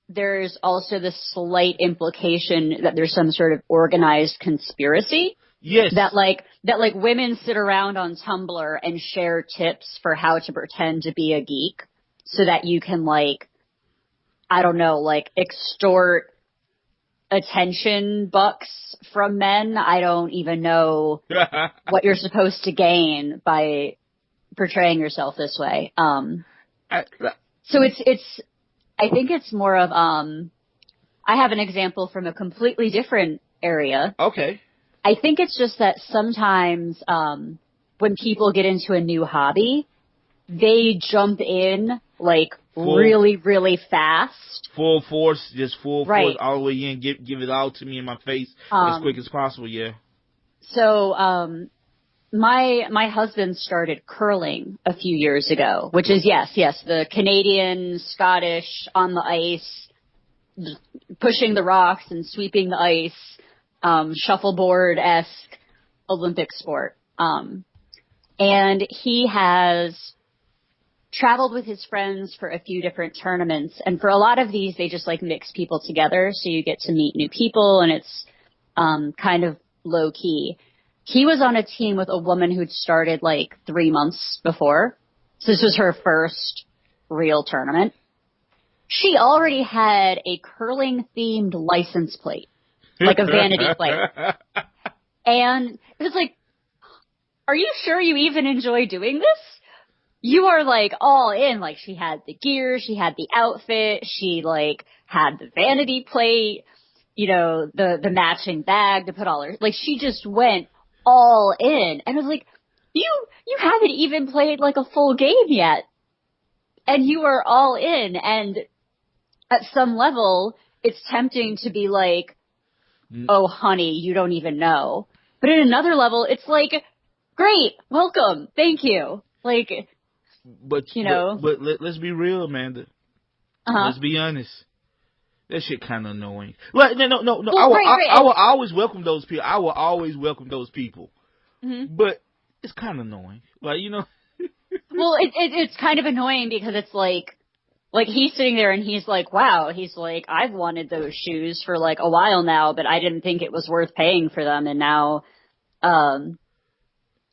there's also the slight implication that there's some sort of organized conspiracy. Yes. That women sit around on Tumblr and share tips for how to pretend to be a geek so that you can like, I don't know, like extort attention bucks from men. I don't even know what you're supposed to gain by portraying yourself this way. So it's I think it's more of I have an example from a completely different area. Okay. I think it's just that sometimes when people get into a new hobby, they jump in like really, really fast. Full force, just full right. force all the way in. Give it all to me in my face as quick as possible. Yeah. So my husband started curling a few years ago, which is yes, the Canadian, Scottish on the ice, pushing the rocks and sweeping the ice, shuffleboard-esque Olympic sport. And he has traveled with his friends for a few different tournaments. And for a lot of these, they just like mix people together. So you get to meet new people and it's kind of low key. He was on a team with a woman who'd started like 3 months before. So this was her first real tournament. She already had a curling themed license plate, like a vanity plate. And it was like, are you sure you even enjoy doing this? you are like all in. Like she had the gear, she had the outfit, she like had the vanity plate, you know, the matching bag to put all her, like she just went all in. And I was like, you haven't even played like a full game yet. And you are all in. And at some level, it's tempting to be like, oh honey, you don't even know. But at another level, it's like, great, welcome, thank you. Like, But you know. But let's be real, Amanda. Uh-huh. Let's be honest. That shit kind of annoying. Like, no. Well, I will always welcome those people. I will always welcome those people. Mm-hmm. But it's kind of annoying. Like, you know. Well, it's kind of annoying because it's like he's sitting there and he's like, wow, he's like, I've wanted those shoes for like a while now, but I didn't think it was worth paying for them. And now, you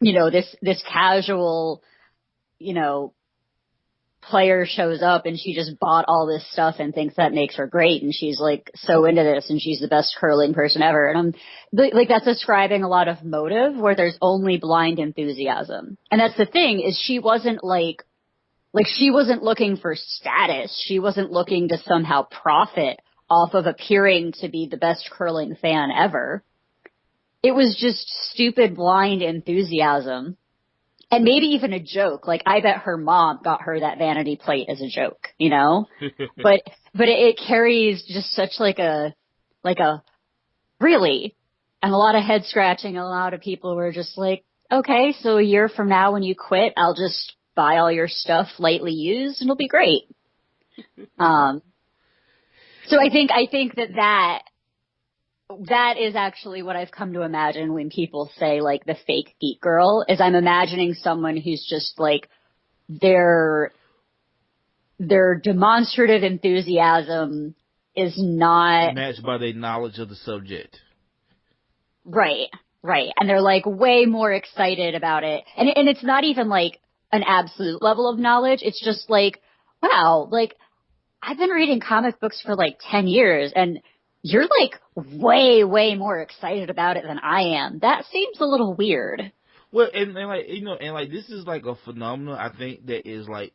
know, this casual, you know, player shows up and she just bought all this stuff and thinks that makes her great. And she's like so into this and she's the best curling person ever. And I'm like, that's describing a lot of motive where there's only blind enthusiasm. And that's the thing is she wasn't like she wasn't looking for status. She wasn't looking to somehow profit off of appearing to be the best curling fan ever. It was just stupid blind enthusiasm. And maybe even a joke. Like, I bet her mom got her that vanity plate as a joke, you know? but it carries just such like a really, and a lot of head scratching. A lot of people were just like, okay, so a year from now when you quit, I'll just buy all your stuff lightly used and it'll be great. So I think that is actually what I've come to imagine when people say like the fake geek girl is I'm imagining someone who's just like their demonstrative enthusiasm is not matched by their knowledge of the subject. Right. And they're like way more excited about it. And it's not even like an absolute level of knowledge. It's just like, wow, like I've been reading comic books for like 10 years and you're like way, way more excited about it than I am. That seems a little weird. Well, and like, you know, and like this is like a phenomenon I think that is like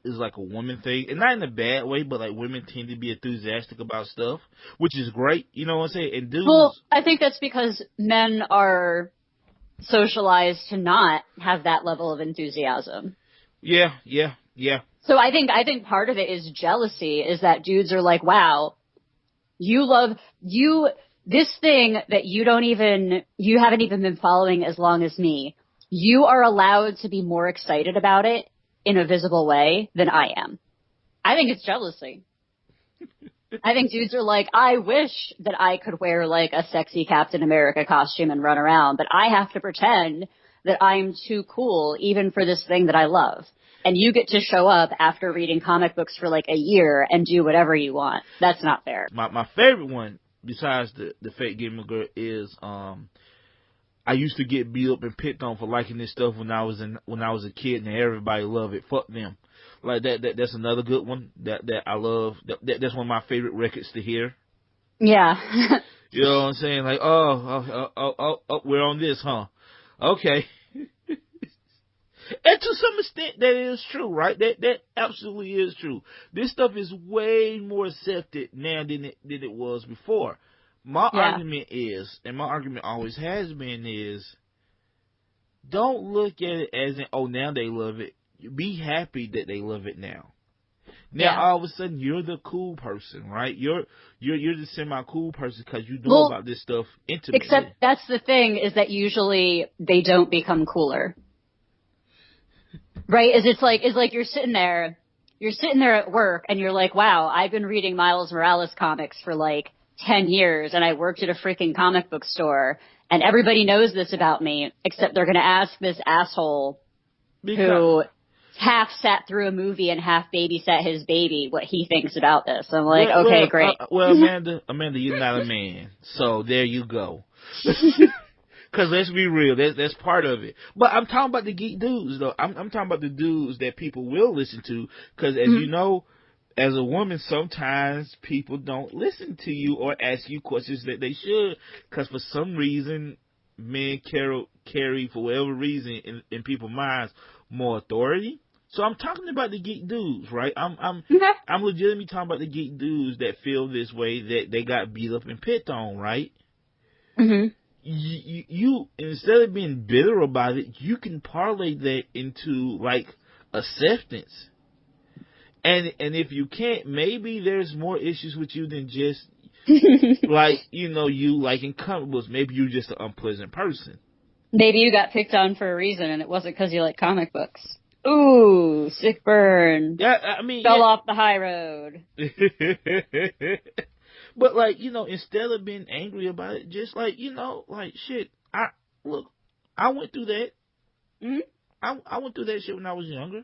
is like a woman thing, and not in a bad way, but like women tend to be enthusiastic about stuff, which is great. You know what I'm saying? And dudes. Well, I think that's because men are socialized to not have that level of enthusiasm. Yeah. So I think part of it is jealousy. Is that dudes are like, wow. You love this thing that you haven't even been following as long as me. You are allowed to be more excited about it in a visible way than I am. I think it's jealousy. I think dudes are like, I wish that I could wear like a sexy Captain America costume and run around, but I have to pretend that I'm too cool even for this thing that I love. And you get to show up after reading comic books for like a year and do whatever you want. That's not fair. My favorite one, besides the fake gamer girl, is I used to get beat up and picked on for liking this stuff when I was a kid, and everybody loved it. Fuck them. Like that's another good one that I love. That's one of my favorite records to hear. Yeah. You know what I'm saying? Like, oh, we're on this, huh? Okay. And to some extent, that is true, right? That absolutely is true. This stuff is way more accepted now than it was before. My argument is, and my argument always has been, is don't look at it as now they love it. Be happy that they love it now. Now all of a sudden you're the cool person, right? You're the semi-cool person because you know about this stuff intimately. Except that's the thing, is that usually they don't become cooler. Right? It's like you're sitting there at work and you're like, wow, I've been reading Miles Morales comics for like 10 years and I worked at a freaking comic book store and everybody knows this about me, except they're going to ask this asshole who half sat through a movie and half babysat his baby what he thinks about this. I'm like, okay, great. Amanda, you're not a man. So there you go. Because let's be real, that's part of it. But I'm talking about the geek dudes, though. I'm talking about the dudes that people will listen to. Because as you know, as a woman, sometimes people don't listen to you or ask you questions that they should. Because for some reason, men carry for whatever reason, in people's minds, more authority. So I'm talking about the geek dudes, right? I'm Okay. I'm legitimately talking about the geek dudes that feel this way, that they got beat up and picked on, right? Mm-hmm. You instead of being bitter about it, you can parlay that into like acceptance. And if you can't, maybe there's more issues with you than just like, you liking comic books. Maybe you're just an unpleasant person. Maybe you got picked on for a reason, and it wasn't because you like comic books. Ooh, sick burn. Yeah, I mean, fell off the high road. But like, instead of being angry about it, just like, like shit. I went through that. Mm-hmm. I went through that shit when I was younger.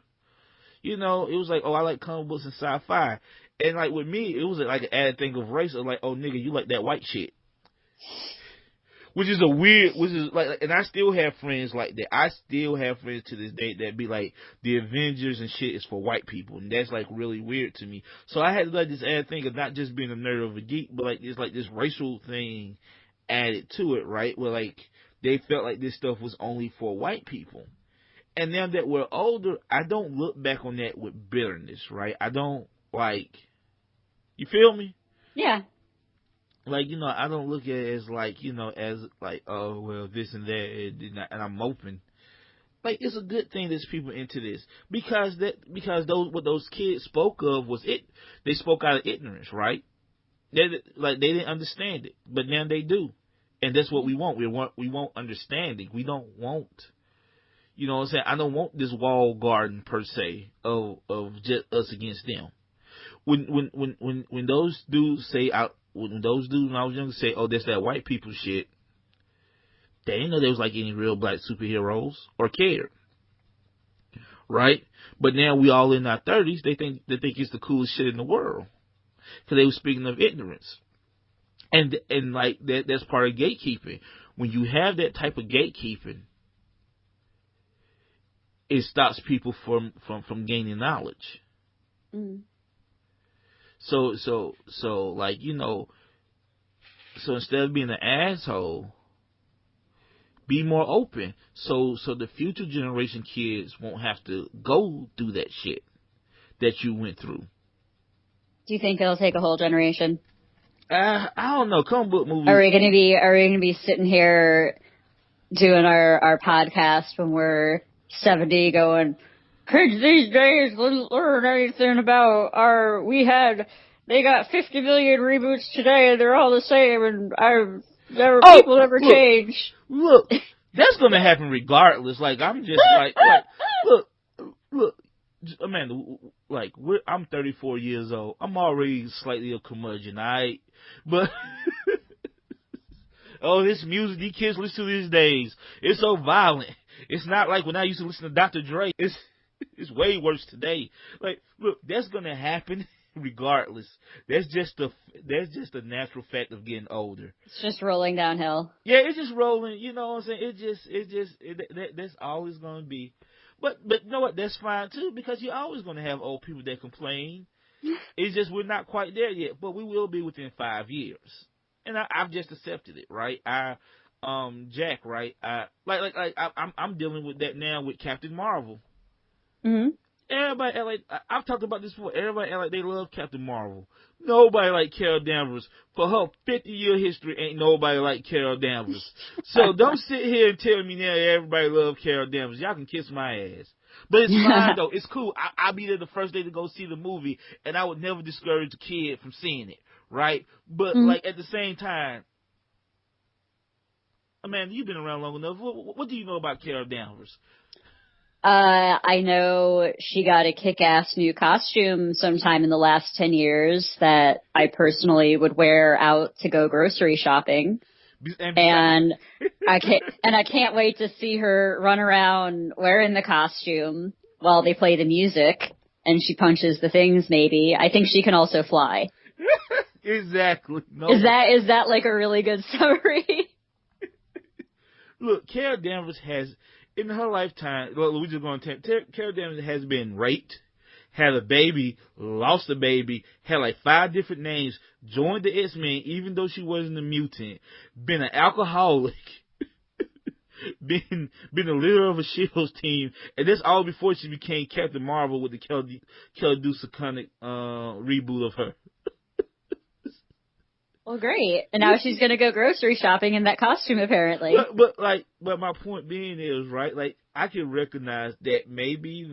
It was like, oh, I like comic books and sci-fi, and like with me, it was like an added thing of race. Of like, oh, nigga, you like that white shit. Which is like, and I still have friends like that. I still have friends to this day that be like, the Avengers and shit is for white people, and that's like really weird to me. So I had to like this added thing of not just being a nerd of a geek, but like this racial thing added to it, right? Where like they felt like this stuff was only for white people. And now that we're older, I don't look back on that with bitterness, right? I don't like, you feel me? Yeah. Like, I don't look at it as like, as like, oh, well, this and that, and I'm moping. Like, it's a good thing there's people into this, because what those kids spoke of was it. They spoke out of ignorance, right? They didn't understand it, but now they do, and that's what we want. We want understanding. We don't want, you know what I'm saying? I don't want this walled garden per se of just us against them. When those dudes say when those dudes when I was younger say, oh, that's that white people shit, they didn't know there was like any real black superheroes or cared, right? But now we all in our 30s, they think it's the coolest shit in the world, because they were speaking of ignorance, and like that's part of gatekeeping. When you have that type of gatekeeping, it stops people from gaining knowledge. Mm. So like, so instead of being an asshole, be more open. So the future generation kids won't have to go through that shit that you went through. Do you think it'll take a whole generation? I don't know. Comic book movies. Are we gonna be sitting here doing our podcast when we're 70 going, kids these days wouldn't learn anything about they got 50 million reboots today and they're all the same, and people never change. Look, that's gonna happen regardless. Like, I'm just like look, Amanda, like, I'm 34 years old. I'm already slightly a curmudgeon, alright? But oh, this music these kids listen to these days, it's so violent. It's not like when I used to listen to Dr. Dre. It's way worse today. Like, look, that's gonna happen regardless. That's just the natural fact of getting older. It's just rolling downhill. Yeah, it's just rolling. You know what I'm saying? That's always gonna be. But you know what? That's fine too, because you're always gonna have old people that complain. It's just we're not quite there yet, but we will be within 5 years. And I've just accepted it, right? Jack, right? I'm dealing with that now with Captain Marvel. Mm-hmm. Everybody act like, I've talked about this before. Everybody act like they love Captain Marvel. Nobody like Carol Danvers. For her 50-year history, ain't nobody like Carol Danvers. So don't sit here and tell me now everybody love Carol Danvers. Y'all can kiss my ass. But it's fine though. It's cool. I'll be there the first day to go see the movie, and I would never discourage a kid from seeing it, right? But like at the same time, Amanda, you've been around long enough. What do you know about Carol Danvers? I know she got a kick-ass new costume sometime in the last 10 years that I personally would wear out to go grocery shopping. And I can't wait to see her run around wearing the costume while they play the music and she punches the things maybe. I think she can also fly. Exactly. No. Is that like a really good summary? Look, Carol Danvers has, in her lifetime, we're just going to tell, Carol Danvers has been raped, had a baby, lost a baby, had like 5 different names, joined the X-Men even though she wasn't a mutant, been an alcoholic, being the leader of a Shields team, and that's all before she became Captain Marvel with the Kelly Deuce iconic reboot of her. Well, great. And now she's going to go grocery shopping in that costume, apparently. But my point being is, right, like, I can recognize that maybe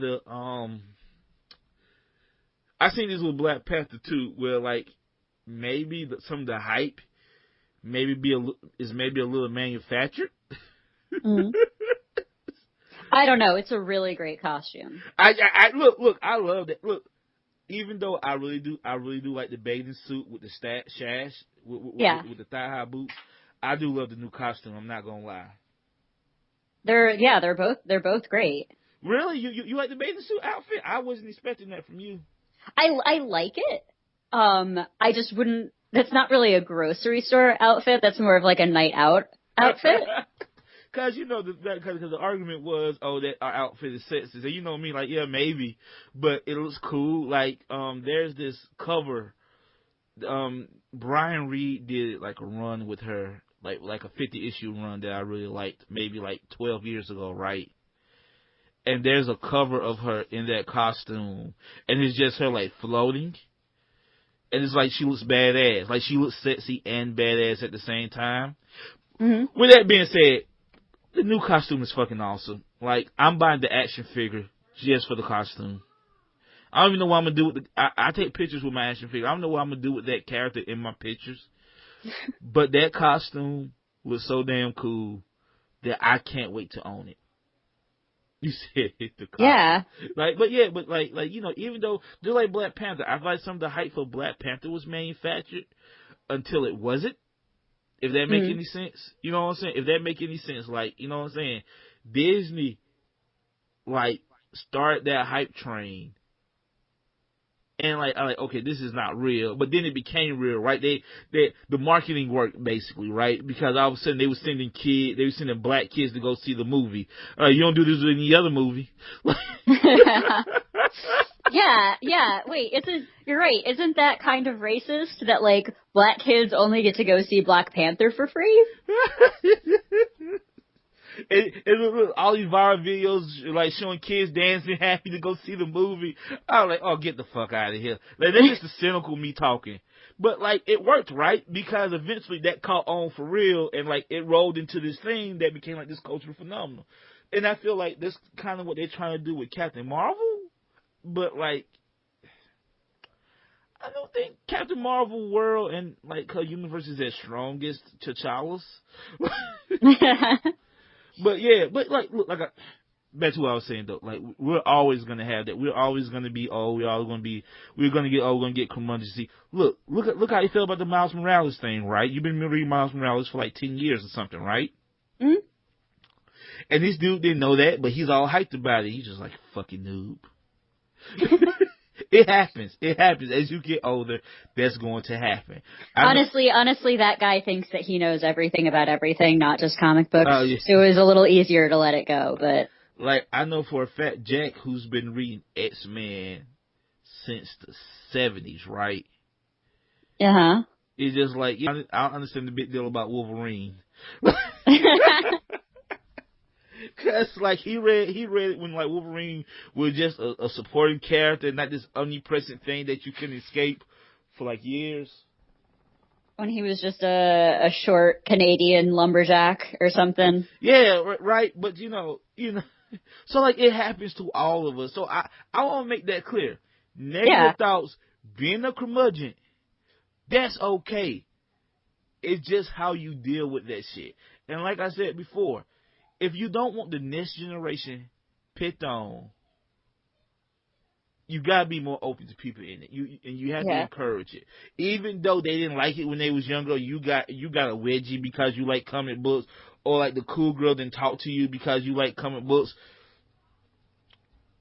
I seen this with Black Panther too, where, like, maybe some of the hype is a little manufactured. Mm-hmm. I don't know. It's a really great costume. I look, I love that. Look, even though I really do like the bathing suit with the sash, with the thigh high boots. I do love the new costume. I'm not gonna lie. They're both great. Really, you like the bathing suit outfit? I wasn't expecting that from you. I like it. I just wouldn't. That's not really a grocery store outfit. That's more of like a night out outfit. Because the argument was, that our outfit is sexy. So you know me, like, yeah, maybe, but it looks cool. Like, there's this cover. Brian Reed did like a run with her, like a 50-issue run that I really liked, maybe like 12 years ago, right? And there's a cover of her in that costume, and it's just her like floating, and it's like she looks badass, like she looks sexy and badass at the same time. Mm-hmm. With that being said, the new costume is fucking awesome. Like, I'm buying the action figure just for the costume. I don't even know what I'm gonna do with I take pictures with my action figure. I don't know what I'm gonna do with that character in my pictures. But that costume was so damn cool that I can't wait to own it. You said the costume. Yeah. But even though just like Black Panther, I feel like some of the hype for Black Panther was manufactured until it wasn't. If that make any sense, you know what I'm saying? If that make any sense, like, you know what I'm saying? Disney, like, started that hype train, and I'm like, okay, this is not real. But then it became real, right? The marketing worked basically, right? Because all of a sudden they were sending black kids to go see the movie. You don't do this with any other movie. Yeah. Wait, you're right. Isn't that kind of racist that, like, black kids only get to go see Black Panther for free? and all these viral videos, like, showing kids dancing happy to go see the movie. I was like, oh, get the fuck out of here. Like, that's just the cynical me talking. But, like, it worked, right? Because eventually that caught on for real, and, like, it rolled into this thing that became, like, this cultural phenomenon. And I feel like that's kind of what they're trying to do with Captain Marvel. But, like, I don't think Captain Marvel world and, like, her universe is as strong as T'Challa's. But, yeah, like, look, back to what I was saying, though. Like, we're always going to have that. We're always going to be old. We're going to get curmudgeonly. Look how you feel about the Miles Morales thing, right? You've been reading Miles Morales for, like, 10 years or something, right? Mm-hmm. And this dude didn't know that, but he's all hyped about it. He's just like, fucking noob. It happens. As you get older, that's going to happen. Honestly, that guy thinks that he knows everything about everything, not just comic books. Yeah. So it was a little easier to let it go, but... Like, I know for a fact, Jack, who's been reading X-Men since the 70s, right? Uh-huh. It's just like, I don't understand the big deal about Wolverine. Cause like he read it when like Wolverine was just a supporting character, not this omnipresent thing that you couldn't escape for like years. When he was just a short Canadian lumberjack or something. Yeah, right. But you know, so like it happens to all of us. So I want to make that clear. Negative thoughts, being a curmudgeon, that's okay. It's just how you deal with that shit. And like I said before, if you don't want the next generation picked on, you gotta be more open to people in it. You have to encourage it. Even though they didn't like it when they was younger, you got a wedgie because you like comic books, or like the cool girl didn't talk to you because you like comic books.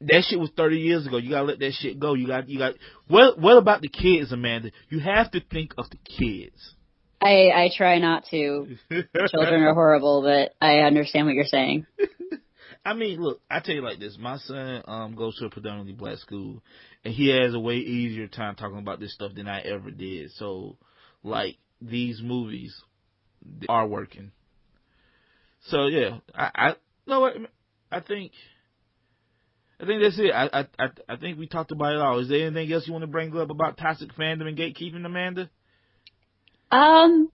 That shit was 30 years ago. You gotta let that shit go. You got. What about the kids, Amanda? You have to think of the kids. I try not to. Children are horrible, but I understand what you're saying. I mean, look, I tell you like this. My son goes to a predominantly black school, and he has a way easier time talking about this stuff than I ever did. So, like, these movies are working. So yeah, I no what I think that's it. I think we talked about it all. Is there anything else you want to bring up about toxic fandom and gatekeeping, Amanda? No,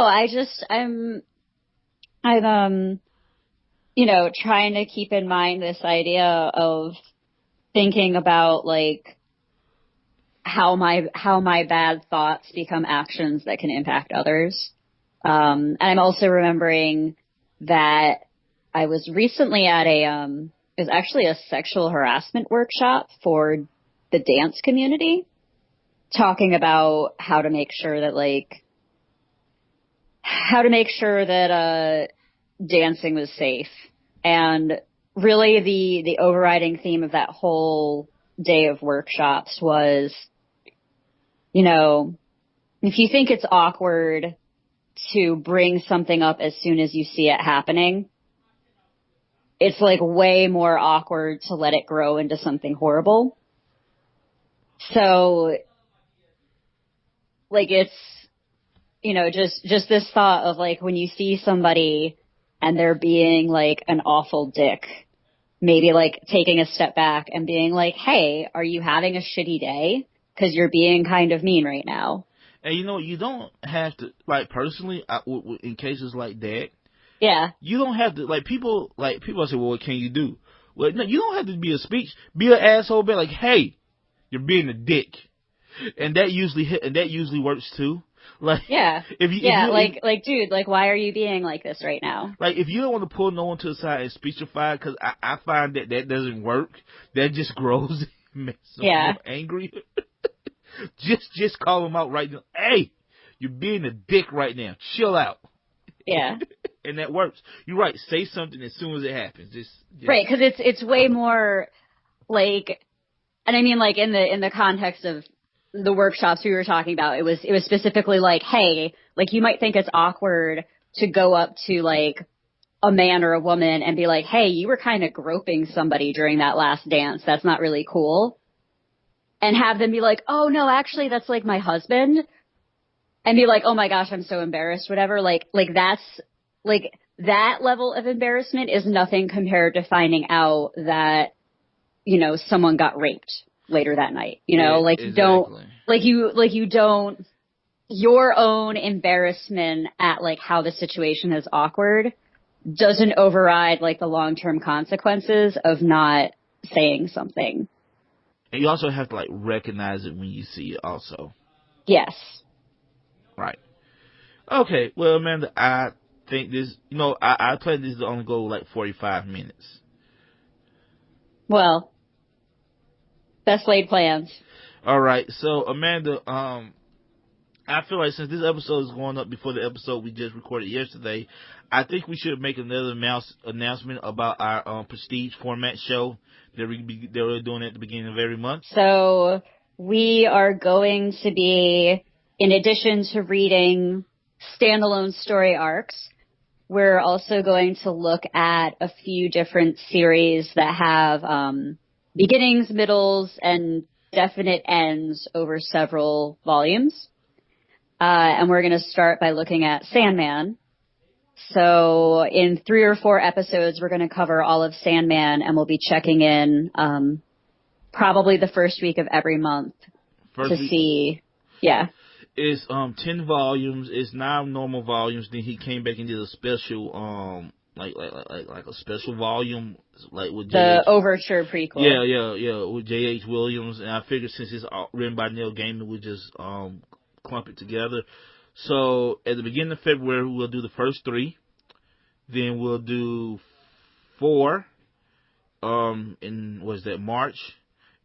I'm trying to keep in mind this idea of thinking about like how my bad thoughts become actions that can impact others. And I'm also remembering that I was recently at it was actually a sexual harassment workshop for the dance community, talking about how to make sure that dancing was safe. And really the overriding theme of that whole day of workshops was, if you think it's awkward to bring something up as soon as you see it happening, it's like way more awkward to let it grow into something horrible. So like it's, just this thought of like when you see somebody and they're being like an awful dick, maybe like taking a step back and being like, hey, are you having a shitty day? 'Cause you're being kind of mean right now. And you don't have to, like, personally, in cases like that, yeah, you don't have to, people say, well, what can you do? Well, no, you don't have to be be an asshole, be like, hey, you're being a dick. And that usually works too. Like, yeah, if you dude, like, why are you being like this right now? Like, if you don't want to pull no one to the side and speechify, because I find that doesn't work. That just grows and makes them more angry. just call them out right now. Hey, you're being a dick right now. Chill out. Yeah. And that works. You're right. Say something as soon as it happens. Just right, because it's way more like, and I mean, like in the context of the workshops we were talking about, it was specifically like, hey, like you might think it's awkward to go up to like a man or a woman and be like, hey, you were kind of groping somebody during that last dance. That's not really cool. And have them be like, oh no, actually that's like my husband. And be like, oh my gosh, I'm so embarrassed, whatever. Like that's like that level of embarrassment is nothing compared to finding out that, someone got raped later that night. Your own embarrassment at like how the situation is awkward doesn't override like the long-term consequences of not saying something. And you also have to like recognize it when you see it also. Yes. Right. Okay. Well, Amanda, I think this, I planned this to only go like 45 minutes. Well, best laid plans. All right. So, Amanda, I feel like since this episode is going up before the episode we just recorded yesterday, I think we should make another announcement about our Prestige format show that we're doing at the beginning of every month. So we are going to be, in addition to reading standalone story arcs, we're also going to look at a few different series that have beginnings, middles, and definite ends over several volumes. And we're going to start by looking at Sandman. So in 3 or 4 episodes, we're going to cover all of Sandman, and we'll be checking in probably the first week of every month see. Yeah. It's 10 volumes. It's 9 normal volumes. Then he came back and did a special like a special volume like with the Overture prequel. Yeah, with J.H. Williams. And I figured since it's written by Neil Gaiman, we just clump it together. So at the beginning of February, we'll do the first 3. Then we'll do 4 in March,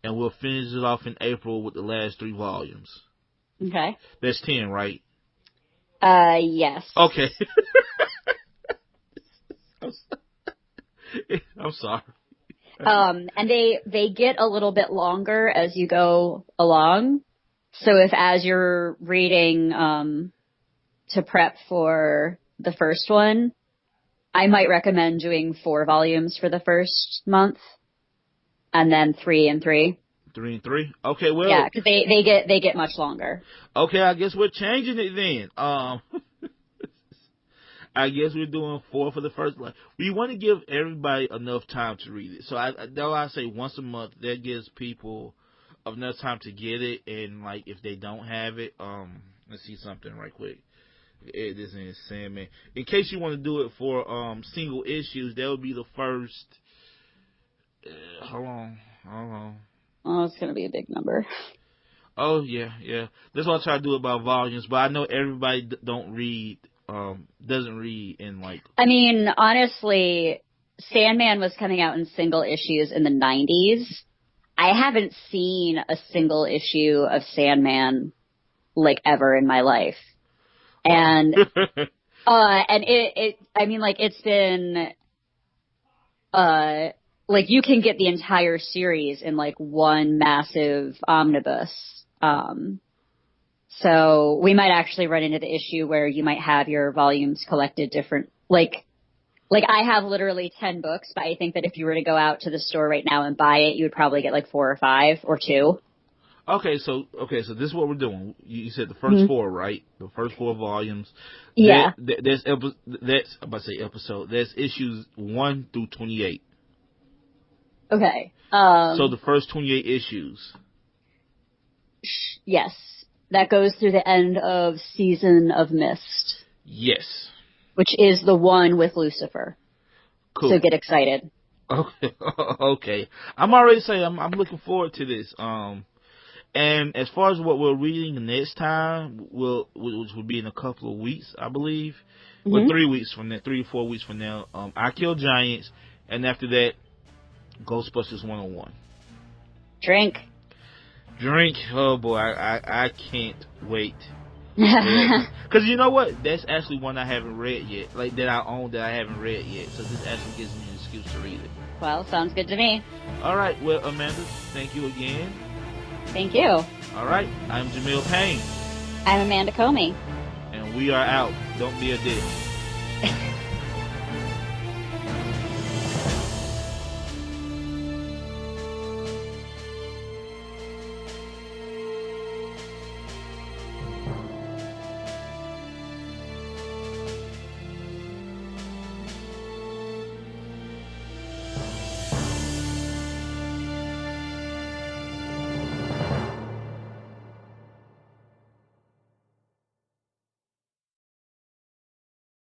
and we'll finish it off in April with the last 3 volumes. Okay. That's 10, right? Yes. Okay. I'm sorry. And they get a little bit longer as you go along. So if as you're reading to prep for the first one, I might recommend doing 4 volumes for the first month, and then 3 and 3. 3 and 3. Okay, well. Yeah, because they get much longer. Okay, I guess we're changing it then. I guess we're doing 4 for the first. Like, we want to give everybody enough time to read it. So that's why I say once a month. That gives people enough time to get it. And like, if they don't have it, let's see something right quick. This is Sandman. In case you want to do it for single issues, that would be the first. Hold on. Oh, it's gonna be a big number. Oh yeah. That's why I try to do it by volumes. But I know everybody doesn't read in like. I mean, honestly, Sandman was coming out in single issues in the 90s. I haven't seen a single issue of Sandman like ever in my life. And I mean, like, it's been, like, you can get the entire series in, like, one massive omnibus. So we might actually run into the issue where you might have your volumes collected different, like I have literally 10 books, but I think that if you were to go out to the store right now and buy it, you would probably get, like, 4 or 5 or 2. Okay, so this is what we're doing. You said the first 4, right? The first 4 volumes. Yeah. There's episode. There's issues 1 through 28. Okay. So the first 28 issues. Yes. That goes through the end of Season of Mist. Yes. Which is the one with Lucifer. Cool. So get excited. Okay. I'm already saying I'm looking forward to this. And as far as what we're reading next time, which will be in a couple of weeks, I believe, or 3 weeks from now, 3 to 4 weeks from now, I Kill Giants, and after that, Ghostbusters 101. Drink. Oh boy, I can't wait. Because you know what? That's actually one I haven't read yet, like that I own that I haven't read yet. So this actually gives me an excuse to read it. Well, sounds good to me. All right. Well, Amanda, thank you again. Thank you. All right. I'm Jamill Payne. I'm Amanda Comey. And we are out. Don't be a dick.